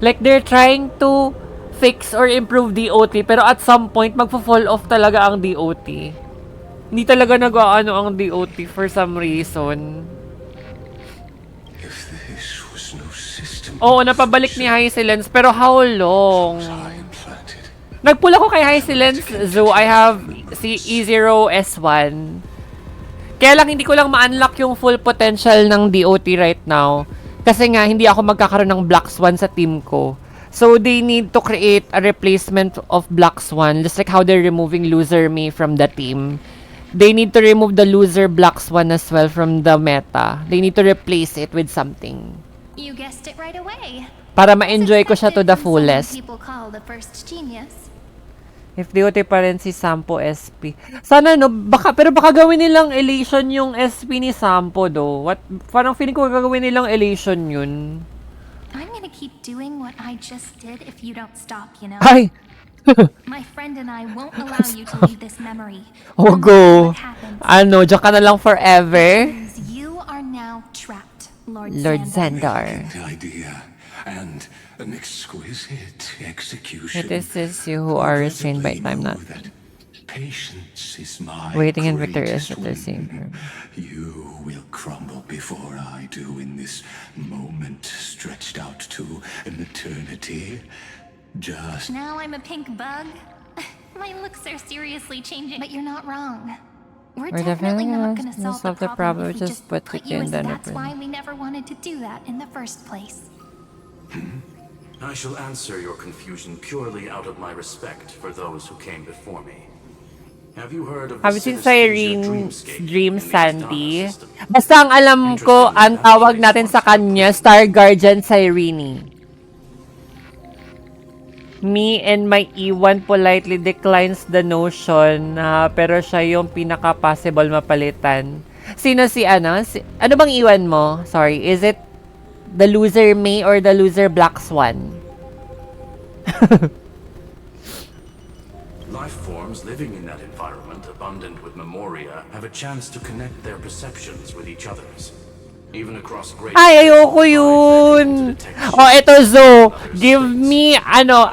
Like they're trying to fix or improve DOT pero at some point magfo-fall off talaga ang DOT. Hindi talaga nag-aano ang DOT for some reason. If this was no system Oo, napabalik ni Hysilence, pero how long? I implanted. Nagpull ako kay Hysilence Zoo. I have si E0S1. Kaya lang hindi ko lang ma-unlock yung full potential ng DOT right now. Kasi nga, hindi ako magkakaroon ng Black Swan sa team ko. So, they need to create a replacement of Black Swan. Just like how they're removing Loser May from the team. They need to remove the Loser Black Swan as well from the meta. They need to replace it with something. You guessed it right away. Para ma-enjoy ko siya to the Expected from someone fullest. people call the first genius. If DOT pa rin si Sampo SP. Sana no, pero baka gawin nilang elation yung SP ni Sampo do. Parang feeling ko gagawin nilang elation yun. I'm gonna keep doing what I just did if you don't stop, you know? Ay! My friend and I won't allow you to leave this memory. Oh, No matter go. what happens. Ano, diyan ka na lang forever? Because you are now trapped, Lord Lord Xandar. Xandar. The idea and an exquisite execution. It is you who are restrained by time, not That patience is my waiting and victorious greatest at the same win. time. You will crumble before I do in this moment stretched out to an eternity. Just Now I'm a pink bug. My looks are seriously changing, but you're not wrong. We're We're definitely not definitely gonna solve the problem if we just put you in as the that's prison. why we never wanted to do that in the first place. I shall answer your confusion purely out of my respect for those who came before me. Have you heard of the Have you seen synesthesia Cyrene's dreamscape Dream in the Sandy? Astana system? Basta ang alam ko, ang tawag natin sa kanya, Star Guardian Cyrene. Me and my E1 politely declines the notion na pero siya yung pinaka-possible mapalitan. Sino si ano? Ano bang E1 mo? Sorry, is it the Loser May or the Loser Black Swan? Life forms living in that environment, abundant with memoria, have a chance to connect their perceptions with each other's. Even across great Ay, ayoko spaces of life, they're able yun. to detect Oh, eto Zo. others' Give faces. me,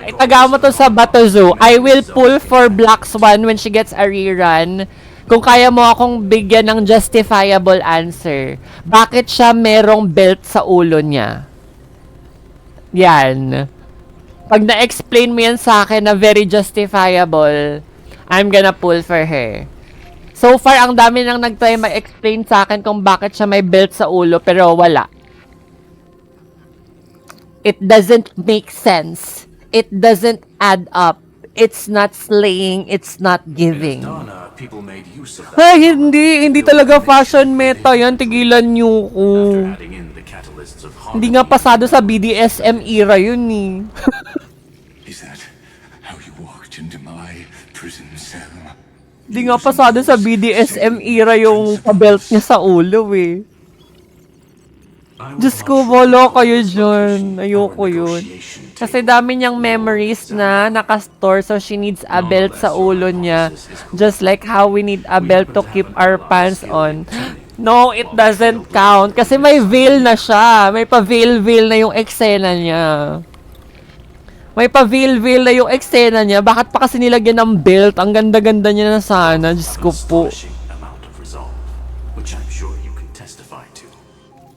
itaga mo to sa bato Zo. I will pull for Black Swan when she gets a rerun. Kung kaya mo akong bigyan ng justifiable answer. Bakit siya merong belt sa ulo niya? Yan. Pag na-explain mo yan sa akin na very justifiable, I'm gonna pull for her. So far, ang dami nang nag-try ma-explain sa akin kung bakit siya may belt sa ulo, pero wala. It doesn't make sense. It doesn't add up. It's not slaying, it's not In giving. Astana, people made use of that Ay, power hindi to talaga build fashion connection meta yan. Tigilan niyo ko. After adding in the catalysts of Hindi harmony nga pasado sa and BDSM era yun eh. is that how you walked into my prison cell? Hindi nga pasado sa BDSM era yung pa-belt niya sa ulo eh. I will Diyos ko, not bolo sugarcoat kayo this dyan. location, Ayoko our yun. negotiation Kasi table. dami niyang memories na nakastore so she needs a belt sa ulo niya. Just like how we need a belt to keep our pants on. No, it doesn't count. Kasi may veil na siya. May pa-veil-veil na yung eksena niya. May pa-veil-veil na yung eksena niya. Bakit pa kasi nilagyan ng belt? Ang ganda-ganda niya na sana. Diyos ko po. Astonishing amount of resolve, which I'm sure you can testify to.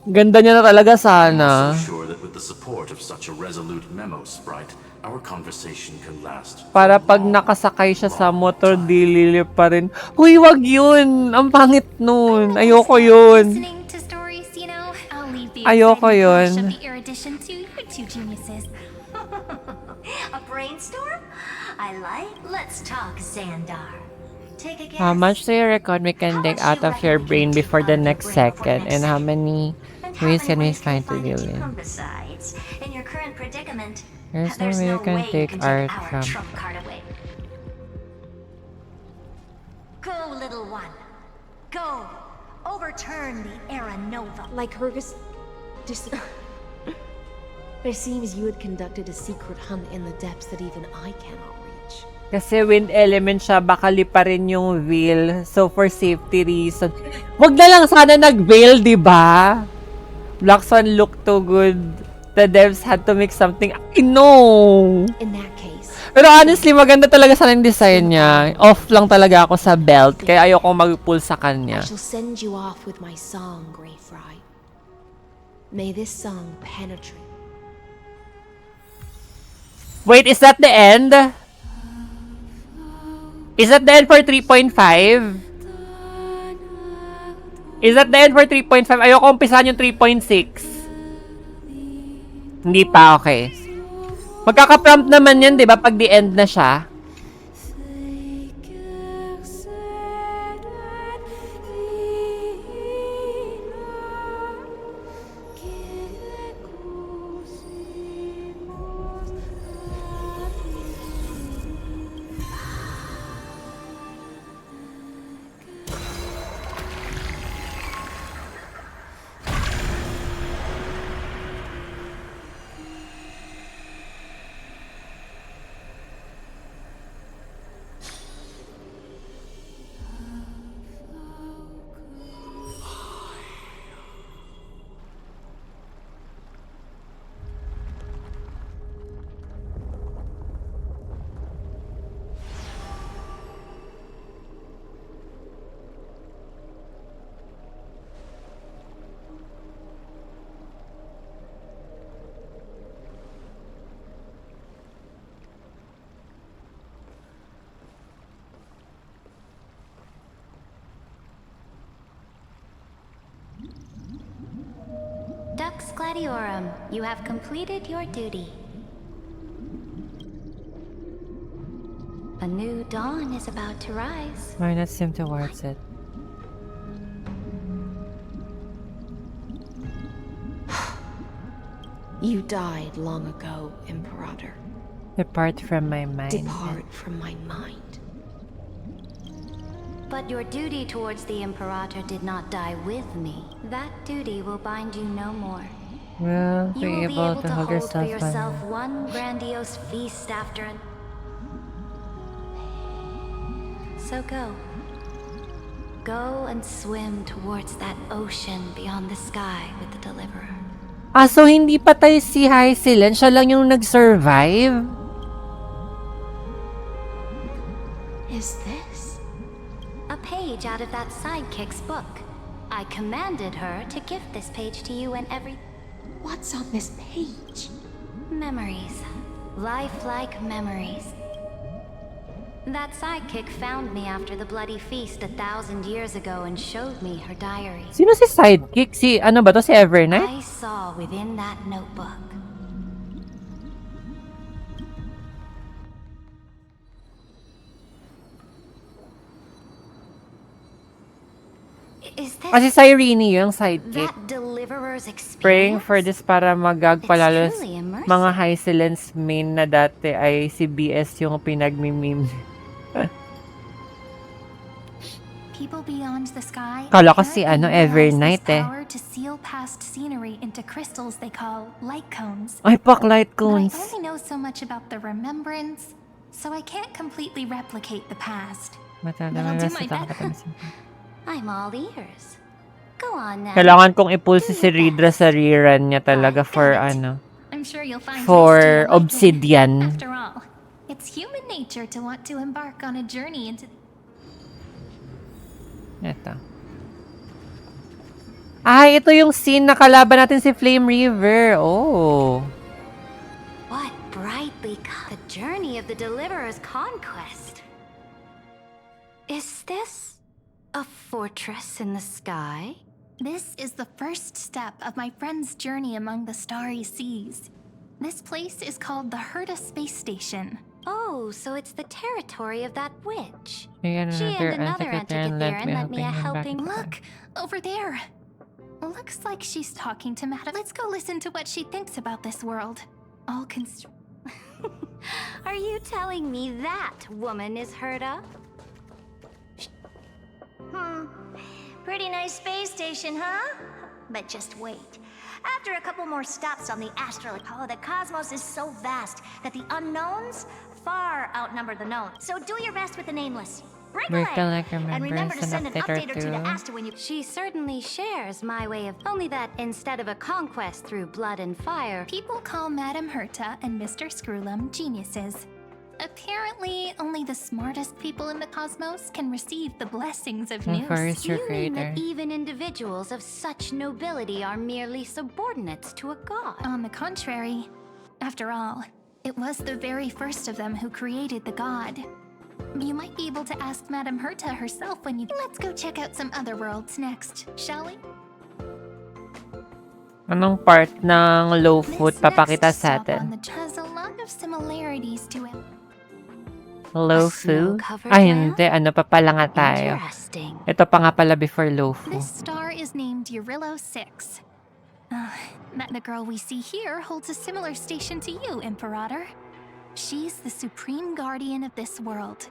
Ganda niya na talaga I'm sana. also sure that with the support of such a resolute memo sprite, our conversation can last for Para a pag long, nakasakay siya sa long motor, time. dilili pa rin. Uy, wag yun! Ang pangit nun. I'm Ayoko always yun. Listening to stories, you know. I'll leave the Ayoko exciting yun. flash of the erudition to you two geniuses. A brainstorm? I like. Let's talk Xandar. Take a guess. How much do you reckon we can take out of your brain before the next second? And how many And how ways many can we ways find to find deal it in? Besides, in your current predicament, There's no way you can take our trump. card away. Go, little one. Go. Overturn the Era Nova. Like Hergus. It seems you had conducted a secret hunt in the depths that even I cannot reach. Kasi wind element siya, baka lipa rin yung veil. So, for safety reason. Wag na lang sana nag-veil, di ba? Black Swan look too good. The devs had to make something. I know! In that case, Pero honestly, maganda talaga sana yung design niya. Off lang talaga ako sa belt. Kaya ayoko mag-pull sa I kanya. shall send you off with my song, Grey Fry. May this song penetrate Wait, is that the end? Is that the end for 3.5? Is that the end for 3.5? Ayoko umpisahan yung 3.6. Hindi pa, okay. Magkaka-prompt naman yan, di ba? Pag the end na siya. Dux Gladiorum, you have completed your duty. A new dawn is about to rise. Why not swim towards it? You died long ago, Imperator. Depart from my mind. Depart from my mind. But your duty towards the Imperator did not die with me. That duty will bind you no more. Well, You will be be able to hug hold for yourself yourself on. one grandiose feast after another. So go. Go and swim towards that ocean beyond the sky with the Deliverer. Ah, so hindi patay si Hycelen? Siya lang yung nag-survive? Is this? A page out of that sidekick's book. I commanded her to gift this page to you and every... What's on this page? Memories. Lifelike memories. That sidekick found me after the bloody feast 1,000 years ago and showed me her diary. Sino si sidekick? Si, ano ba to? Si Evernight? I saw within that notebook. Is this... Ah, si Cyrene yung sidekick. That Deliverer's experience? Praying for this para magagpalalos It's truly immersive. mga Hycelen's main na dati ay si BS yung pinagmimim. People beyond the sky Kala ko si apparently Evernight utilize this eh. power to seal past scenery into crystals they call light cones. Ay, pak light But I cones. only know so much about the remembrance, so I can't completely replicate the past. But I'll do my best. I'm all ears. Go on now. Kailangan kong i-pull si Do your Siridra best. sa rerun niya talaga I for got it. ano. I'm sure you'll find For this to your liking. Obsidian. After all, it's human nature to want to embark on a journey into... Ito. Ay, ito yung scene na kalaban natin si Flame River. Oh. What brightly the journey of the Deliverer's conquest. Is this a fortress in the sky? This is the first step of my friend's journey among the starry seas. This place is called the Herta Space Station. Oh, so it's the territory of that witch. Ayan, She and another Antikythera entity lent me a hand helping back. look over there. Looks like she's talking to Madame. Let's go listen to what she thinks about this world. All Are you telling me that woman is Herta? Pretty nice space station, huh? But just wait. After a couple more stops on the astral, the cosmos is so vast that the unknowns far outnumber the known. So do your best with the nameless. Break a leg, and remember to send an update or two to Asta when you... She certainly shares my way of... Only that instead of a conquest through blood and fire... People call Madame Herta and Mr. Screwlum geniuses. Apparently, only the smartest people in the cosmos can receive the blessings of news. Your You mean that creator. even individuals of such nobility are merely subordinates to a god? On the contrary. After all, It was the very first of them who created the god. You might be able to ask Madame Herta herself when you... Let's go check out some other worlds next, shall we? Anong part ng low food This papakita next sa stop on atin? the has a lot of similarities to it. Low A food? snow-covered Ay, lamp? hindi. Ano pa pala nga tayo? Interesting. Ito pa nga pala before low food. This star is named Eurillo 6. The girl we see here holds a similar station to you, Imperator. She's the supreme guardian of this world.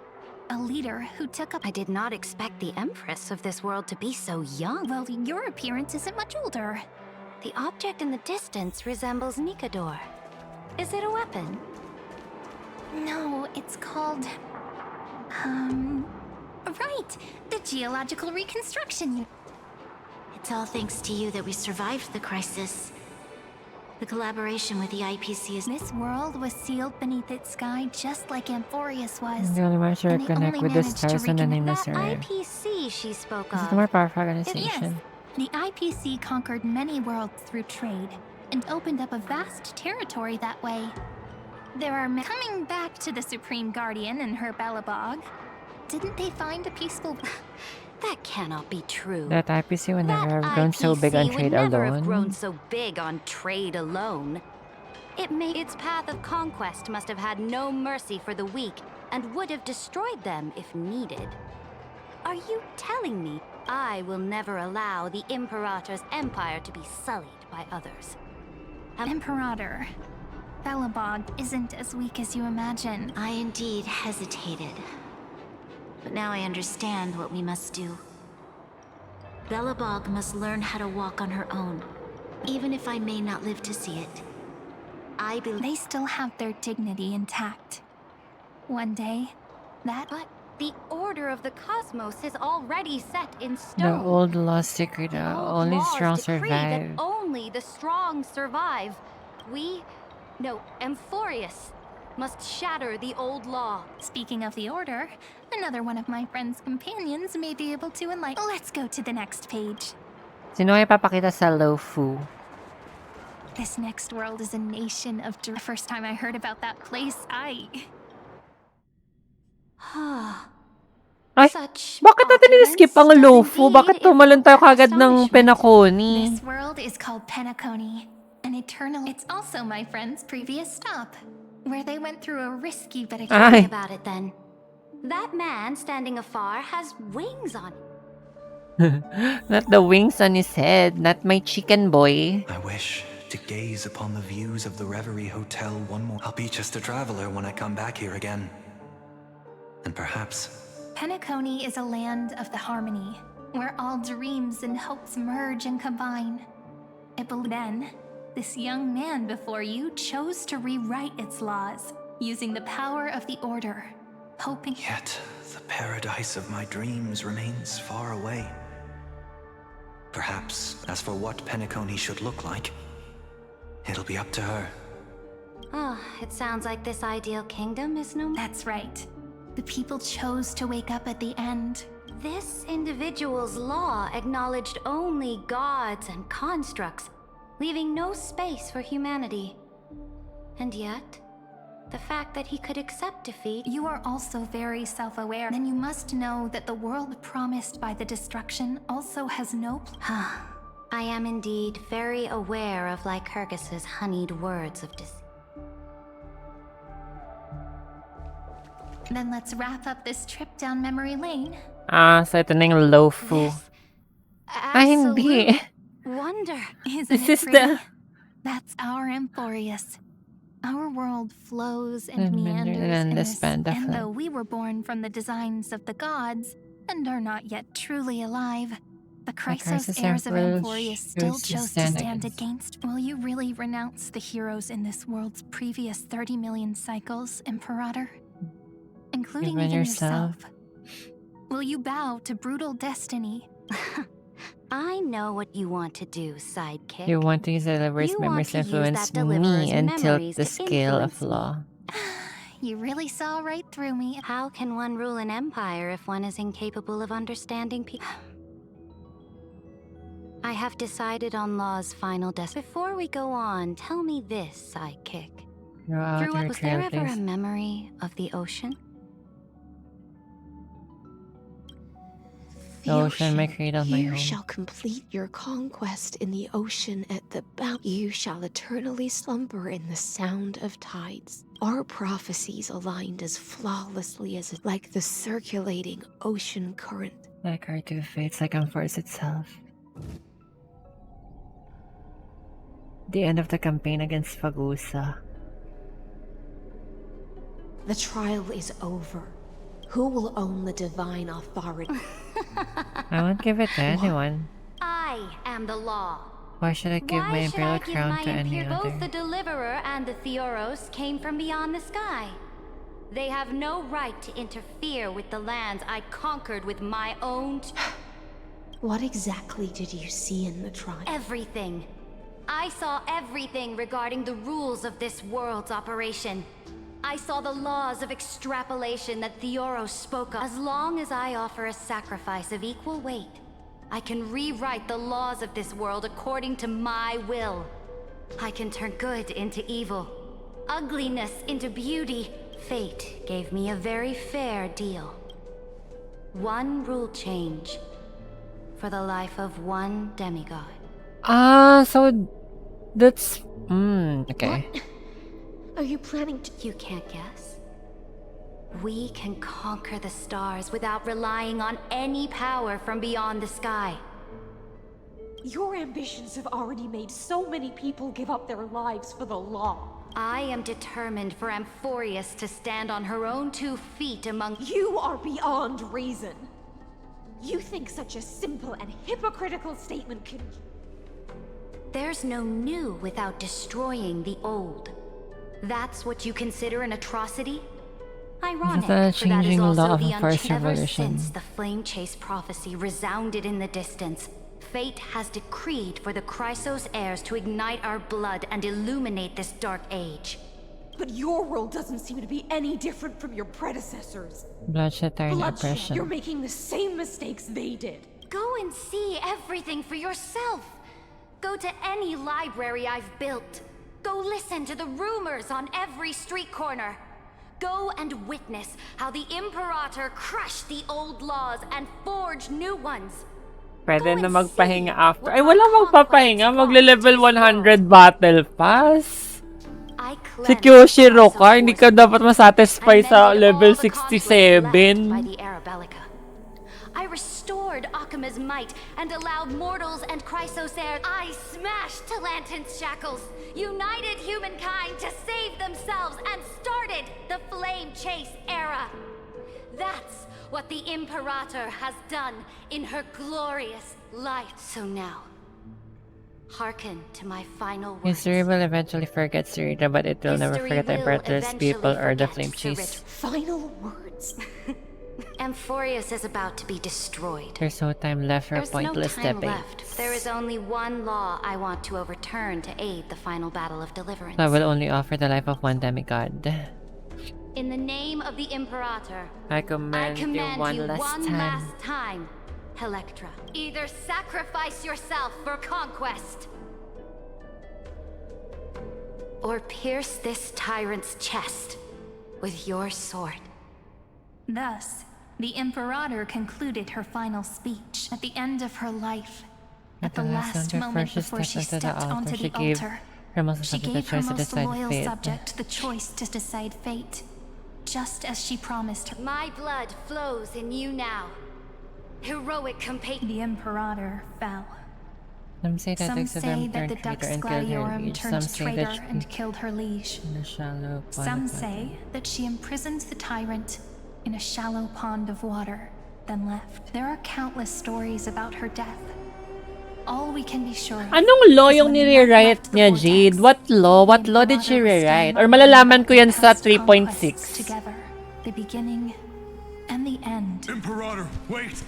A leader who took up... I did not expect the Empress of this world to be so young. Well, your appearance isn't much older. The object in the distance resembles Nikador. Is it a weapon? No, it's called... Right! The Geological Reconstruction Unit. It's all thanks to you that we survived the crisis. The collaboration with the IPC is... This world was sealed beneath its sky just like Amphorius was. The only managed to And they reconnect only with the managed to stars when the reconnect name is That Rare. IPC she spoke Is it of. a more powerful Yes, organization? the IPC conquered many worlds through trade and opened up a vast territory that way. There are coming back to the Supreme Guardian and her Belobog. Didn't they find a peaceful... That cannot be true. That IPC would That never have grown so big on IPC trade would never have grown alone. so big on trade alone. Its path of conquest must have had no mercy for the weak and would have destroyed them if needed. Are you telling me I will never allow the Imperator's empire to be sullied by others? Imperator, Belobog isn't as weak as you imagine. I indeed hesitated. But now I understand what we must do. Belobog must learn how to walk on her own, even if I may not live to see it. I believe... They still have their dignity intact. One day, that... But the order of the cosmos is already set in The stone. old lost secret, The old only laws strong decree that survive. only the strong survive. Amphorius must shatter the old law. Speaking of the Order, another one of my friend's companions may be able to enlighten... Let's go to the next page. Sino ay papakita sa low food? This next world is a nation of... The first time I heard about that place, Ay, Such bakit natin in-skip ang opulence low does food? indeed Bakit tumalon tayo kagad ng astonishment. Penacony? This world is called Penacony, an eternal... It's also my friend's previous stop, where they went through a risky but... Tell me Ay, about it then. That man standing afar has wings on it. not the wings on his head, not my chicken boy. I wish to gaze upon the views of the Reverie Hotel one more. I'll be just a traveler when I come back here again. And perhaps... Penacony is a land of the harmony, where all dreams and hopes merge and combine. Then, this young man before you chose to rewrite its laws, using the power of the Order, hoping... Yet, the paradise of my dreams remains far away. Perhaps, as for what Penacony should look like, it'll be up to her. It sounds like this ideal kingdom is no more. That's right. The people chose to wake up at the end. This individual's law acknowledged only gods and constructs, leaving no space for humanity. And yet, the fact that he could accept defeat... You are also very self-aware. Then you must know that the world promised by the destruction also has no... I am indeed very aware of Lycurgus's honeyed words of deceit. Then let's wrap up this trip down memory lane. So ito na yung low food. Ay, hindi. Wonder. Isn't This it is pretty? the... That's our Amphorius. Our world flows and And meanders meander- in and the this, span, and definitely. though we were born from the designs of the gods and are not yet truly alive, the Chrysos Chrysos heirs of Emperor Amphorius still chose to chose to stand stand against. against. Will you really renounce the heroes in this world's previous 30 million cycles, Imperator? Including Even even yourself. yourself. Will you bow to brutal destiny? I know what you want to do, sidekick. You want to use the reverse You want memories to use influence that deliverer's me and tilt memories the to scale of influence me. law. You really saw right through me. How can one rule an empire if one is incapable of understanding people? I have decided on law's final Before we go on, tell me this, sidekick. Draw out your Was there ever a trailblaze. memory of the ocean? The ocean, my cradle, my You home. shall complete your conquest in the ocean at the bound. You shall eternally slumber in the sound of tides. Our prophecies aligned as flawlessly as like the circulating ocean current. Like our two fates, like Force itself. The end of the campaign against Fagusa. The trial is over. Who will own the divine authority? I won't give it to anyone. I am the law. Why should I give my imperial crown to any Both the other? Deliverer and the Theoros came from beyond the sky. They have no right to interfere with the lands I conquered with my own... What exactly did you see in the trial? Everything. I saw everything regarding the rules of this world's operation. I saw the laws of extrapolation that Theoros spoke of. As long as I offer a sacrifice of equal weight, I can rewrite the laws of this world according to my will. I can turn good into evil, ugliness into beauty. Fate gave me a very fair deal. One rule change for the life of one demigod. So that's okay. What? Are you planning to... You can't guess? We can conquer the stars without relying on any power from beyond the sky. Your ambitions have already made so many people give up their lives for the law. I am determined for Amphorius to stand on her own 2 feet among... You are beyond reason. You think such a simple and hypocritical statement can... There's no new without destroying the old. That's what you consider an atrocity? Ironic, Is that a for that is changing law also of the a first ever revolution? since the Flame Chase prophecy resounded in the distance, fate has decreed for the Chrysos heirs to ignite our blood and illuminate this dark age. But your world doesn't seem to be any different from your predecessors. Bloodshed turned Bloodshed, oppression. you're making the same mistakes they did. Go and see everything for yourself. Go to any library I've built. Go listen to the rumors on every street corner. Go and witness how the Imperator crushed the old laws and forged new ones. Pwede na magpahinga after. Ay, wala magpapahinga. Magle-level 100 battle pass. Si Kyoshiro ka, hindi ka dapat masatisfy sa level 67. I restored Akima's might and allowed mortals and Chrysos heirs. I smashed Talantin's shackles, united humankind to save themselves, and started the Flame Chase era. That's what the Imperator has done in her glorious light. So now, hearken to my final words. History will eventually forget Sarita, but it will never History forget the will Imperator's people or the eventually Flame forget Chase. Final words. Amphorius is about to be destroyed. There's no time left for There's pointless no time stepping. left. There is only one law I want to overturn to aid the final battle of deliverance. I will only offer the life of one demigod. In the name of the Imperator, I command you one last time. Electra. Either sacrifice yourself for conquest, or pierce this tyrant's chest with your sword. Thus, the Imperator concluded her final speech at the end of her life. At the last moment before she stepped onto the altar, she gave her most loyal subject the choice to decide fate, just as she promised her. My blood flows in you now. Heroic compatriot. The Imperator fell. Some say that Some say that the turned Dux traitor and killed her Gladiorum liege. Some turned say traitor that and killed her liege. in a shallow pond Some of say water. that she imprisoned the tyrant in a shallow pond of water, then left. There are countless stories about her death. All we can be sure of Anong law is yung when nire-write left the niya, vortex, Jade? What law? What the law did she Imperator was rewrite? standing Or malalaman ko yan sa past conquests 3.6. Together, the beginning and the end. Imperator, wait!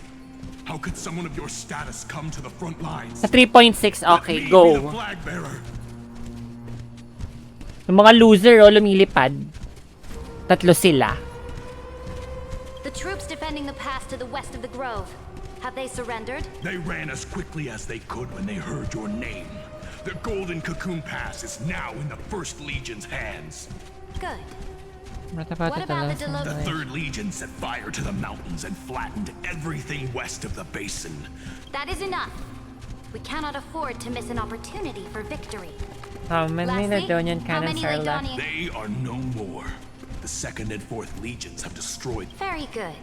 How could someone of your status come to the front lines? Sa 3.6, okay, Let me be go. the flag bearer. Yung mga loser, lumilipad. Tatlo sila. The troops defending the pass to the west of the grove. Have they surrendered? They ran as quickly as they could when they heard your name. The Golden Cocoon Pass is now in the First Legion's hands. Good. What What about the The Third Legion set fire to the mountains and flattened everything west of the basin. That is enough. We cannot afford to miss an opportunity for victory. How many Lastly, Ladonian how cannons many are left? Ladonian... They are no more. The Second and Fourth Legions have destroyed. Very good.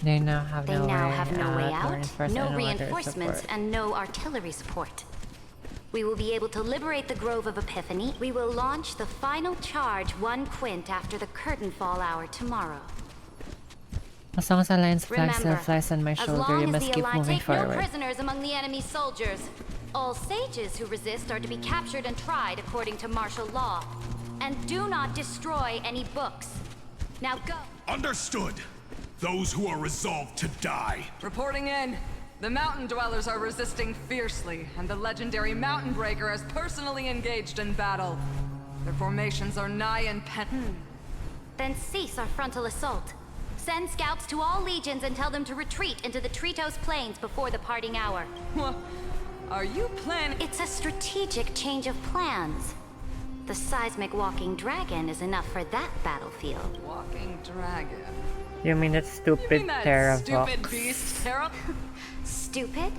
They now have They no now way have no way to out, reinforce no and water reinforcements, support. and no artillery support. We will be able to liberate the Grove of Epiphany. We will launch the final charge 1 quint after the curtain fall hour tomorrow. As long as Alliance flag still Remember, flies on my as shoulder, long you as must the keep Alliance moving take no forward. prisoners among the enemy soldiers. All sages who resist are to be captured and tried according to martial law. And do not destroy any books. Now go. Understood. Those who are resolved to die. Reporting in. The Mountain Dwellers are resisting fiercely, and the legendary Mountain Breaker has personally engaged in battle. Their formations are nigh and Then cease our frontal assault. Send scouts to all legions and tell them to retreat into the Tritos Plains before the parting hour. Are you planning? It's a strategic change of plans. The seismic walking dragon is enough for that battlefield. Walking dragon. You mean that You stupid mean that Terravox? stupid beast, Terra? Stupid?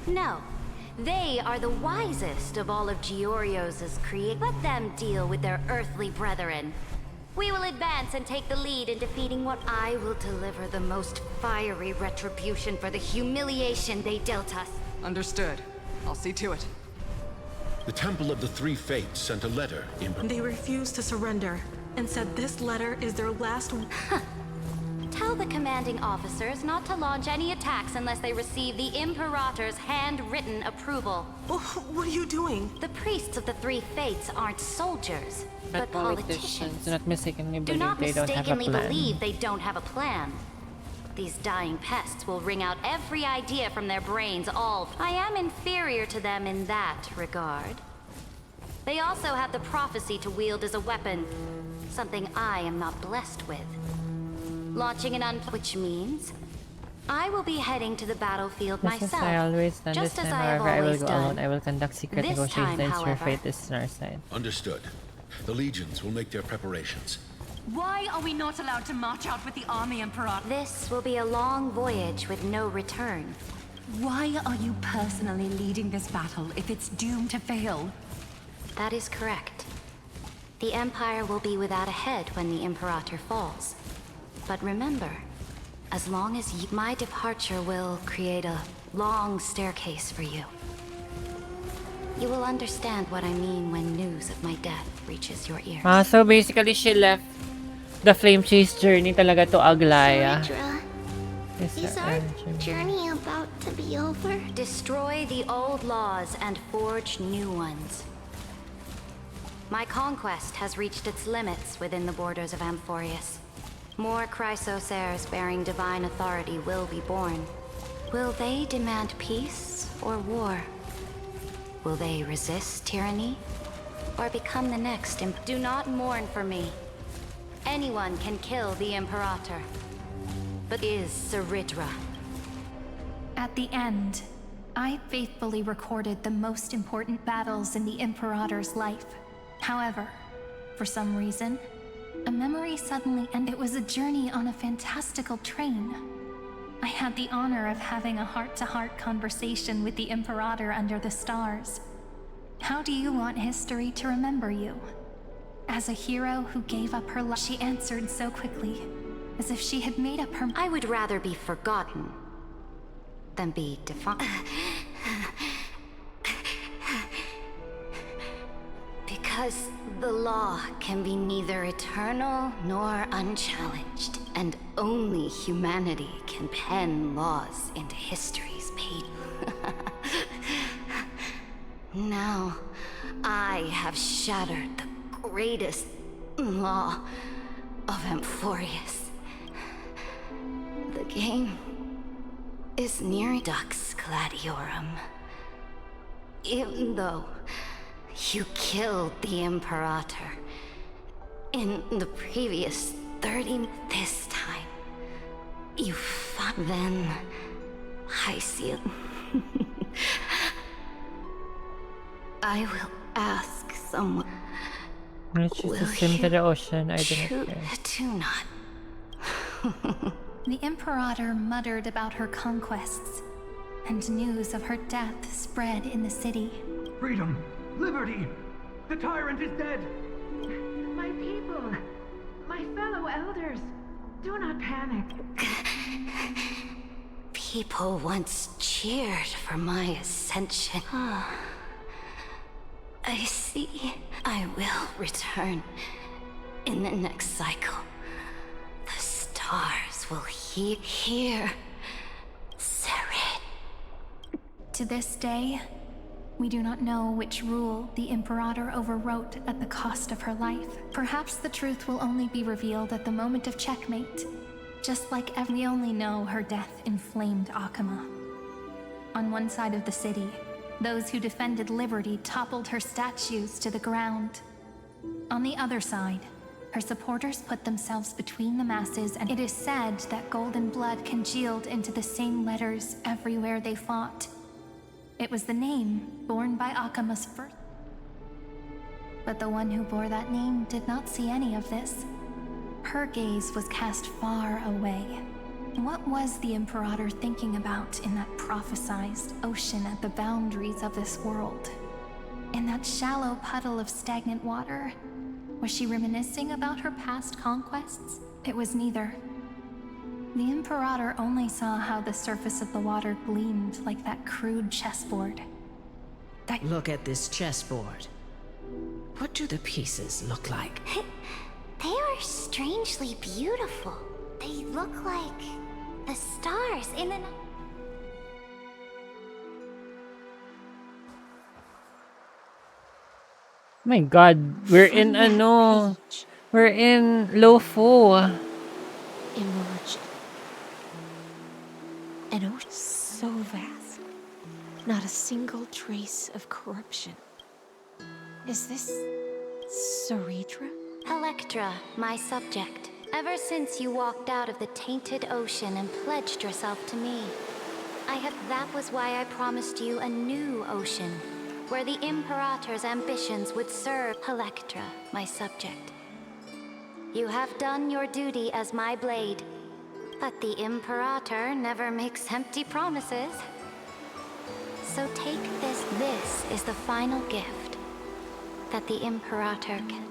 No. They are the wisest of all of Georios' create. Let them deal with their earthly brethren. We will advance and take the lead in defeating what I will deliver the most fiery retribution for the humiliation they dealt us. Understood. I'll see to it. The Temple of the Three Fates sent a letter in... They refused to surrender and said this letter is their last... Tell the commanding officers not to launch any attacks unless they receive the Imperator's handwritten approval. What are you doing? The priests of the Three Fates aren't soldiers, but politicians. Do not mistakenly Do believe not they don't have a mistakenly plan. believe they don't have a plan. These dying pests will wring out every idea from their brains all. I am inferior to them in that regard. They also have the prophecy to wield as a weapon, something I am not blessed with. Launching an which means I will be heading to the battlefield Just myself. as I always done this just as time, I have however, I will always go done. alone. I will conduct secret This negotiations time, and ensure however- fate is on our side. Understood. The legions will make their preparations. Why are we not allowed to march out with the army, Emperor? This will be a long voyage with no return. Why are you personally leading this battle if it's doomed to fail? That is correct. The Empire will be without a head when the Imperator falls. But remember, as long as my departure will create a long staircase for you. You will understand what I mean when news of my death reaches your ears. So basically, she left the Flame Chase journey talaga to Aglaya. Is our journey about to be over? Destroy the old laws and forge new ones. My conquest has reached its limits within the borders of Amphorius. More Chrysos heirs bearing divine authority will be born. Will they demand peace or war? Will they resist tyranny or become the next Do not mourn for me. Anyone can kill the Imperator. But is Saridra. At the end, I faithfully recorded the most important battles in the Imperator's life. However, for some reason, a memory suddenly and it was a journey on a fantastical train. I had the honor of having a heart-to-heart conversation with the Imperator under the stars. How do you want history to remember you? As a hero who gave up her life, she answered so quickly, as if she had made up her... I would rather be forgotten than be defined. Because the law can be neither eternal nor unchallenged, and only humanity can pen laws into history's page. Now, I have shattered the greatest law of Amphorius. The game is near Dux Gladiorum. Even though you killed the Imperator in the previous 30, this time you fought. Then I see it. I will ask someone. Let's just swim to the ocean. I don't True, care. do not. The Imperator muttered about her conquests, and news of her death spread in the city. Freedom! Liberty! The tyrant is dead! My people, my fellow elders, do not panic. People once cheered for my ascension. I see. I will return in the next cycle. The stars will hear Seren. To this day, we do not know which rule the Imperator overwrote at the cost of her life. Perhaps the truth will only be revealed at the moment of checkmate. Just like we only know her death inflamed Akama. On one side of the city, those who defended liberty toppled her statues to the ground. On the other side, her supporters put themselves between the masses, and it is said that golden blood congealed into the same letters everywhere they fought. It was the name borne by Akama's first. But the one who bore that name did not see any of this. Her gaze was cast far away. What was the Imperator thinking about in that prophesized ocean at the boundaries of this world? In that shallow puddle of stagnant water? Was she reminiscing about her past conquests? It was neither. The Imperator only saw how the surface of the water gleamed like that crude chessboard. Look at this chessboard. What do the pieces look like? They are strangely beautiful. They look like the stars in the night. My God, we're in we're in Lofo. Emerged. An ocean so vast. Not a single trace of corruption. Is this Ceredra? Electra, my subject. Ever since you walked out of the tainted ocean and pledged yourself to me, that was why I promised you a new ocean, where the Imperator's ambitions would serve Electra, my subject. You have done your duty as my blade, but the Imperator never makes empty promises. So take this. This is the final gift that the Imperator can...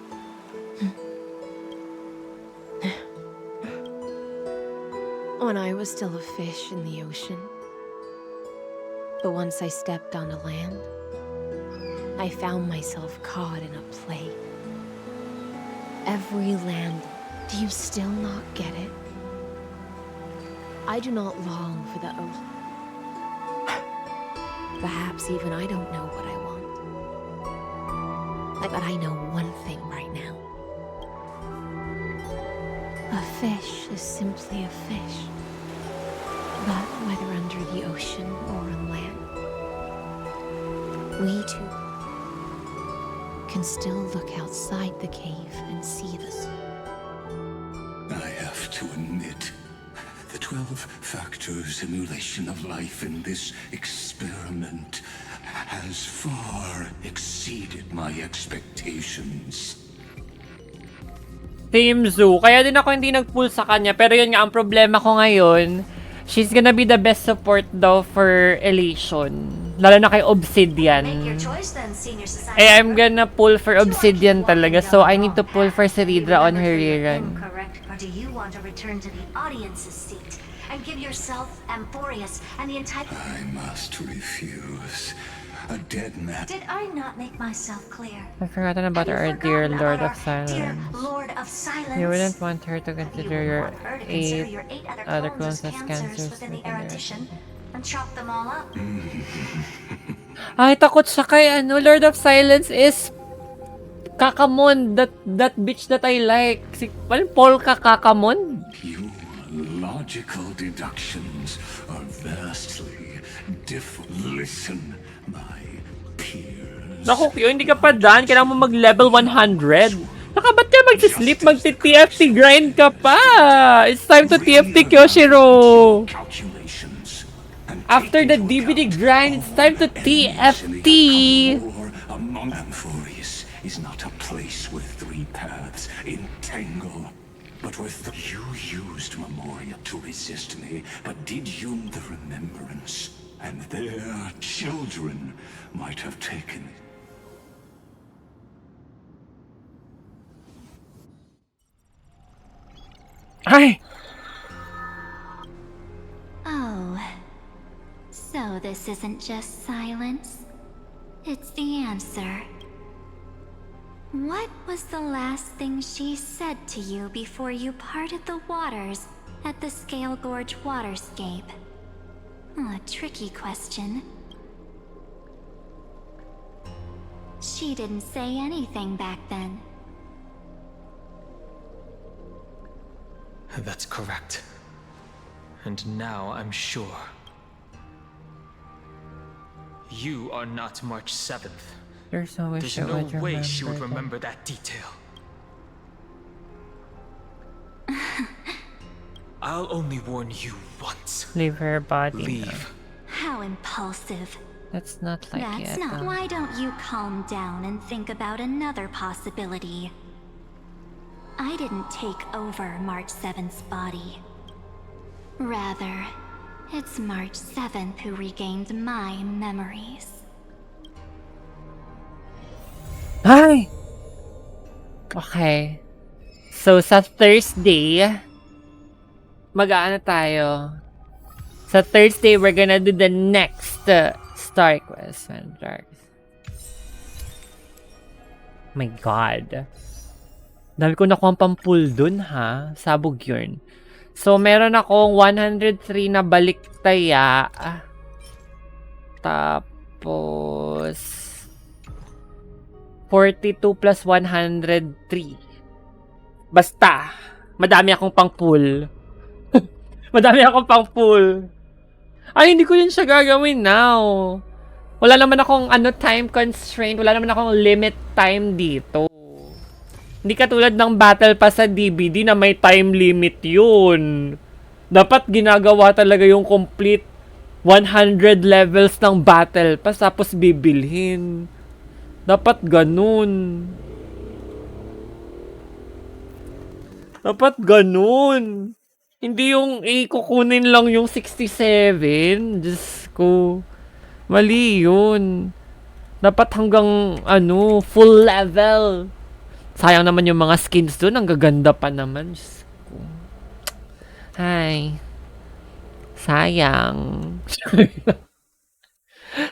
When I was still a fish in the ocean. But once I stepped onto land, I found myself caught in a play. Every land, do you still not get it? I do not long for the ocean. Perhaps even I don't know what I want. But I know one thing right now. A fish is simply a fish. But whether under the ocean or on land, we too can still look outside the cave and see the sun. I have to admit, the 12-factor simulation of life in this experiment has far exceeded my expectations. Team Zoo. Kaya din ako hindi nag-pull sa kanya. Pero yun nga, ang problema ko ngayon, she's gonna be the best support daw for Elation. Lalo na kay Obsidian. I'm gonna pull for Obsidian talaga. So, I need to pull for Ceredra on her rerun. Or do you want to return to the audience's seat and give yourself, Amphorius, and the entire... I must refuse. A dead man. Did I not make myself clear? I've forgotten about our dear Lord of Silence. Dear Lord of Silence. You wouldn't want her to consider your eight other clones as cancers within the erudition and chop them all up. Ay, takot siya kay Lord of Silence is Kakamon, that bitch that I like. Si Polka Kakamon. Your logical deductions are vastly different. Listen, my peers. Naku, Kyo, hindi ka pa done. Kailangan mo mag-level 100. Naka, ba't ka mag-sleep? Mag-TFT grind ka pa. It's time to TFT, Kyoshiro. After the DVD grind, it's time to TFT. Amphoreus is not a place where three paths entangle, but where you used Memoria to resist me, but did you the remembrance, and their children might have taken it. Ay! Oh. So this isn't just silence. It's the answer. What was the last thing she said to you before you parted the waters at the Scale Gorge waterscape? A tricky question. She didn't say anything back then. That's correct. And now I'm sure. You are not March 7th. There's no way There's she no would way she would remember remember that detail. I'll only warn you once. Leave her body. Leave. How impulsive. That's not like That's it. not. Why don't you calm down and think about another possibility? I didn't take over March 7th's body. Rather, it's March 7th who regained my memories. Ay! Okay. So, sa Thursday, mag-aano tayo? Sa Thursday, we're gonna do the next Star Quest. My God. Dami ko nakuha pampul dun, ha? Sabog yun. So, meron akong 103 na baliktaya. Tapos 42 plus 103. Basta, madami akong pang-pull. Madami akong pang-pull. Ay, hindi ko yun siya gagawin now. Wala naman akong time constraint. Wala naman akong limit time dito. Hindi katulad ng battle pass sa DVD na may time limit yun. Dapat ginagawa talaga yung complete 100 levels ng battle pass tapos bibilhin. Dapat ganun. Dapat ganun. Hindi yung kukunin lang yung 67. Diyos ko. Mali yun. Dapat hanggang full level. Sayang naman yung mga skins doon. Ang gaganda pa naman. Diyos ko. Hi. Sayang.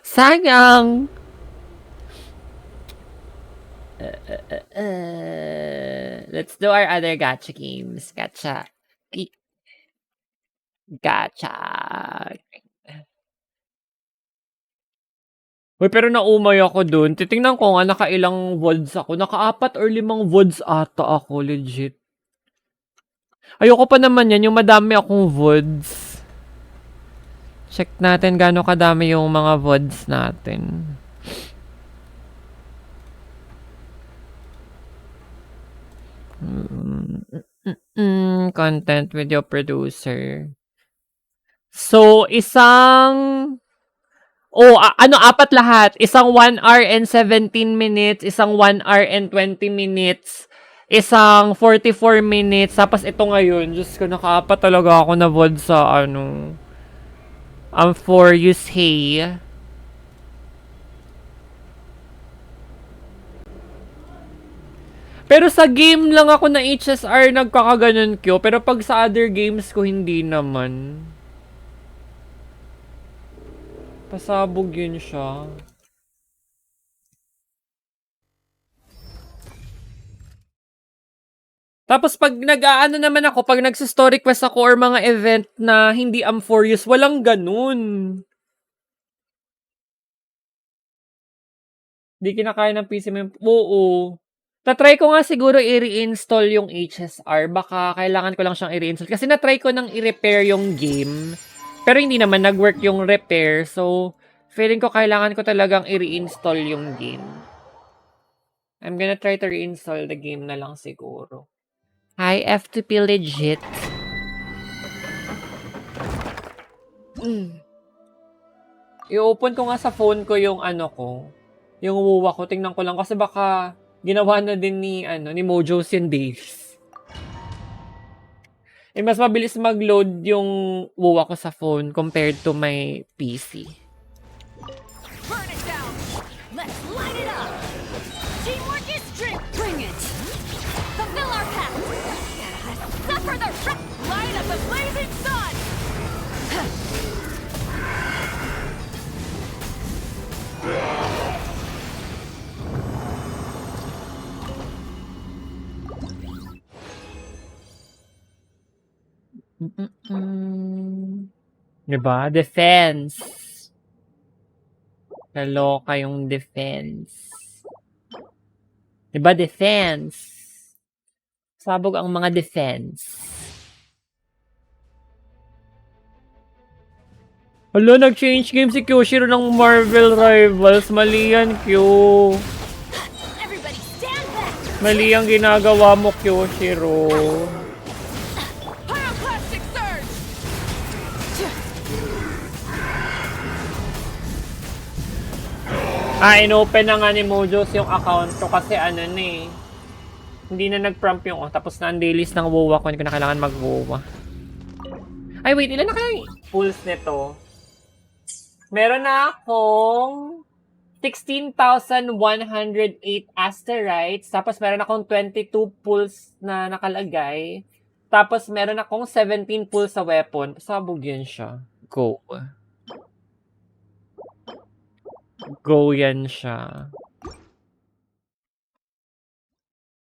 Sayang. Let's do our other gacha games. Gacha. Gacha. Uy, pero naumay ako dun. Titingnan ko nga nakailang VODs ako. Naka-4 or 5 VODs ata ako. Legit. Ayoko pa naman yan. Yung madami akong VODs. Check natin gaano kadami yung mga VODs natin. Content video producer. So, isang... apat lahat. Isang 1 hour and 17 minutes, isang 1 hour and 20 minutes, isang 44 minutes, tapos ito ngayon, Diyos ko, nakaapat talaga ako na VOD sa, for use hey. Pero sa game lang ako na HSR nagkakaganon kyo, pero pag sa other games ko, hindi naman. Pasabog yun siya. Tapos pag nag-aano naman ako, pag nagsi-story quest ako or mga event na hindi Amphorius, walang ganun. Hindi kinakaya ng PC mo. Oo. Tatry ko nga siguro i-reinstall yung HSR. Baka kailangan ko lang siyang i-reinstall. Kasi natry ko nang i-repair yung game. Pero hindi naman nag-work yung repair. So, feeling ko kailangan ko talagang i-reinstall yung game. I'm gonna try to reinstall the game na lang siguro. Hi, F2P legit. I-open ko nga sa phone ko yung Yung wuwa ko, tingnan ko lang kasi baka ginawa na din ni Mojos yung days. Mas mabilis mag-load yung wuwa ko sa phone compared to my PC. Burn it down! Let's light it up! Teamwork is strength! Bring it! Fulfill our path! Suffer the light of the blazing sun! Diba? Defense. Naloka yung defense. Diba? Defense. Sabog ang mga defense. Hala, nag-change game si Kyoshiro ng Marvel Rivals. Mali yan, Kyo. Mali ang ginagawa mo, Kyoshiro. Inopen na nga ni Mojos yung account ko kasi hindi na nag-prompt yung tapos na ang dailies ng WoW ko. Hindi ko na kailangan mag-WoW. Ay, wait. Ilan na kaya pulls nito? Meron na akong 16,108 asteroids. Tapos meron akong 22 pulls na nakalagay. Tapos meron akong 17 pulls sa weapon. Sabog yan siya. Go. Go yan siya.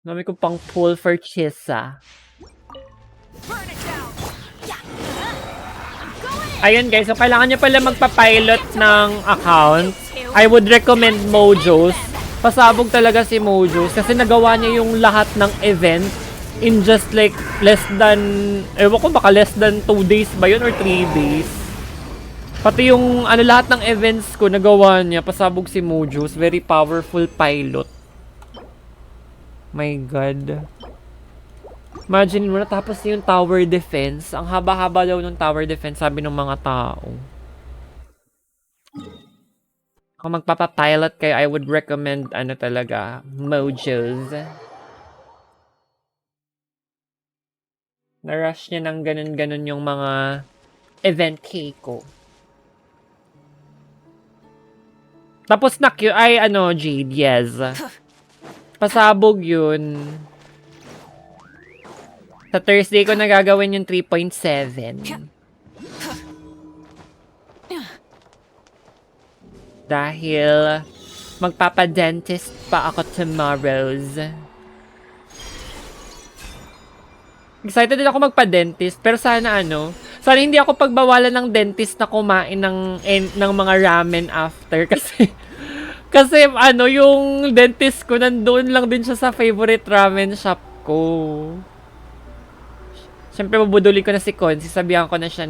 Dami ko pang pull for Chisa. Ayun guys, so kailangan nyo pala magpa-pilot ng account. I would recommend Mojos. Pasabog talaga si Mojos kasi nagawa niya yung lahat ng event in just like less than, ewan ko baka less than 2 days ba yun or 3 days. Pati yung lahat ng events ko nagawa niya, pasabog si Mojos. Very powerful pilot. My God. Imagine mo, natapos yung tower defense. Ang haba-haba daw ng tower defense, sabi ng mga tao. Kung magpapapilot kayo, I would recommend talaga, Mojos. Na-rush niya ng ganun-ganun yung mga event ko. Tapos na Jade, yes. Pasabog yun. Sa Thursday ko nagagawin yung 3.7. Dahil magpapadentist pa ako tomorrows. Excited din ako magpa-dentist, pero sana sana hindi ako pagbawalan ng dentist na kumain ng mga ramen after kasi yung dentist ko nandoon lang din siya sa favorite ramen shop ko. Siyempre mabuduli ko na si Consi, sabihan ko na siya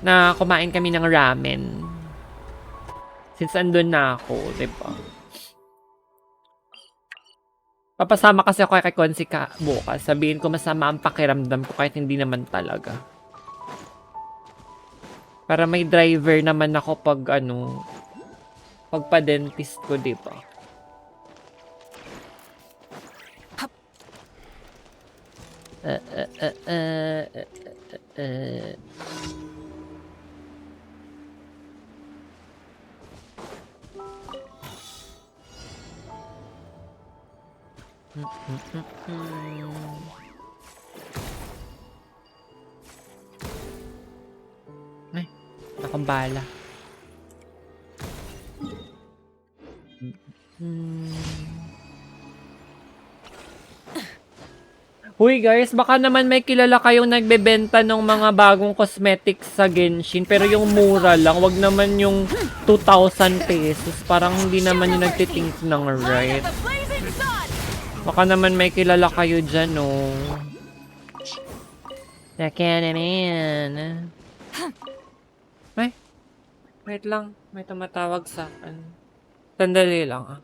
na kumain kami ng ramen. Since andun na ako, diba? Papasama kasi ako kay Consi bukas. Sabihin ko masama ang pakiramdam ko kahit hindi naman talaga. Para may driver naman ako pagpa-dentist ko, diba? Ay, nakambala. Uy guys, baka naman may kilala kayong nagbebenta ng mga bagong cosmetics sa Genshin pero yung mura lang, wag naman yung 2,000 pesos. Parang hindi naman yung nagtitink ng right. Baka naman may kilala kayo dyan, oh. Saka naman. Ay, wait lang. May tumatawag sa akin. Sandali lang, ah.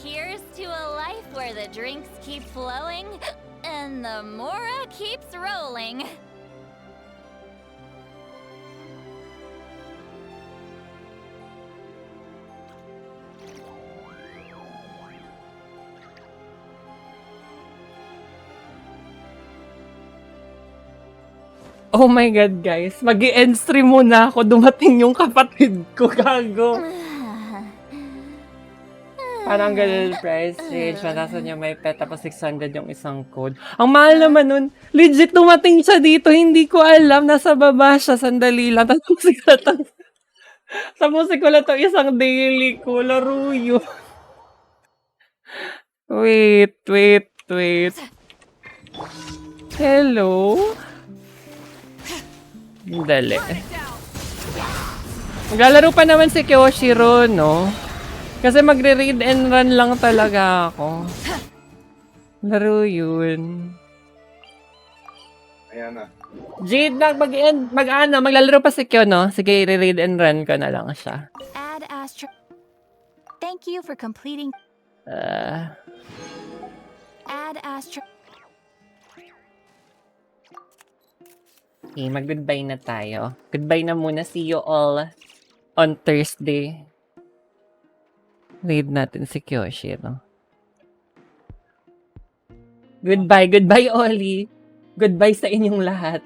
Here's to a life where the drinks keep flowing and the Mora keeps rolling. Oh my God, guys. Mag-i-end stream muna ako. Dumating yung kapatid ko. Gago. Parang ganun price range. 1,000 yung may pet, tapos 600 yung isang code. Ang mahal naman nun. Legit, dumating siya dito. Hindi ko alam. Nasa baba siya. Sandali lang. Tapos ko lang to isang daily ko. Laro yun. Wait. Hello? Dali. Maglalaro pa naman si Kyoshiro, no? Kasi magre-read and run lang talaga ako. Laro yun. Ayan na. Jade, maglalaro pa si Kyo, no? Sige, i-read and run ko na lang siya. Add Astro. Thank you for completing. Add Astro. Okay, mag-goodbye na tayo. Goodbye na muna. See you all on Thursday. Read natin si Kyoshi, no? Goodbye, Ollie. Goodbye sa inyong lahat.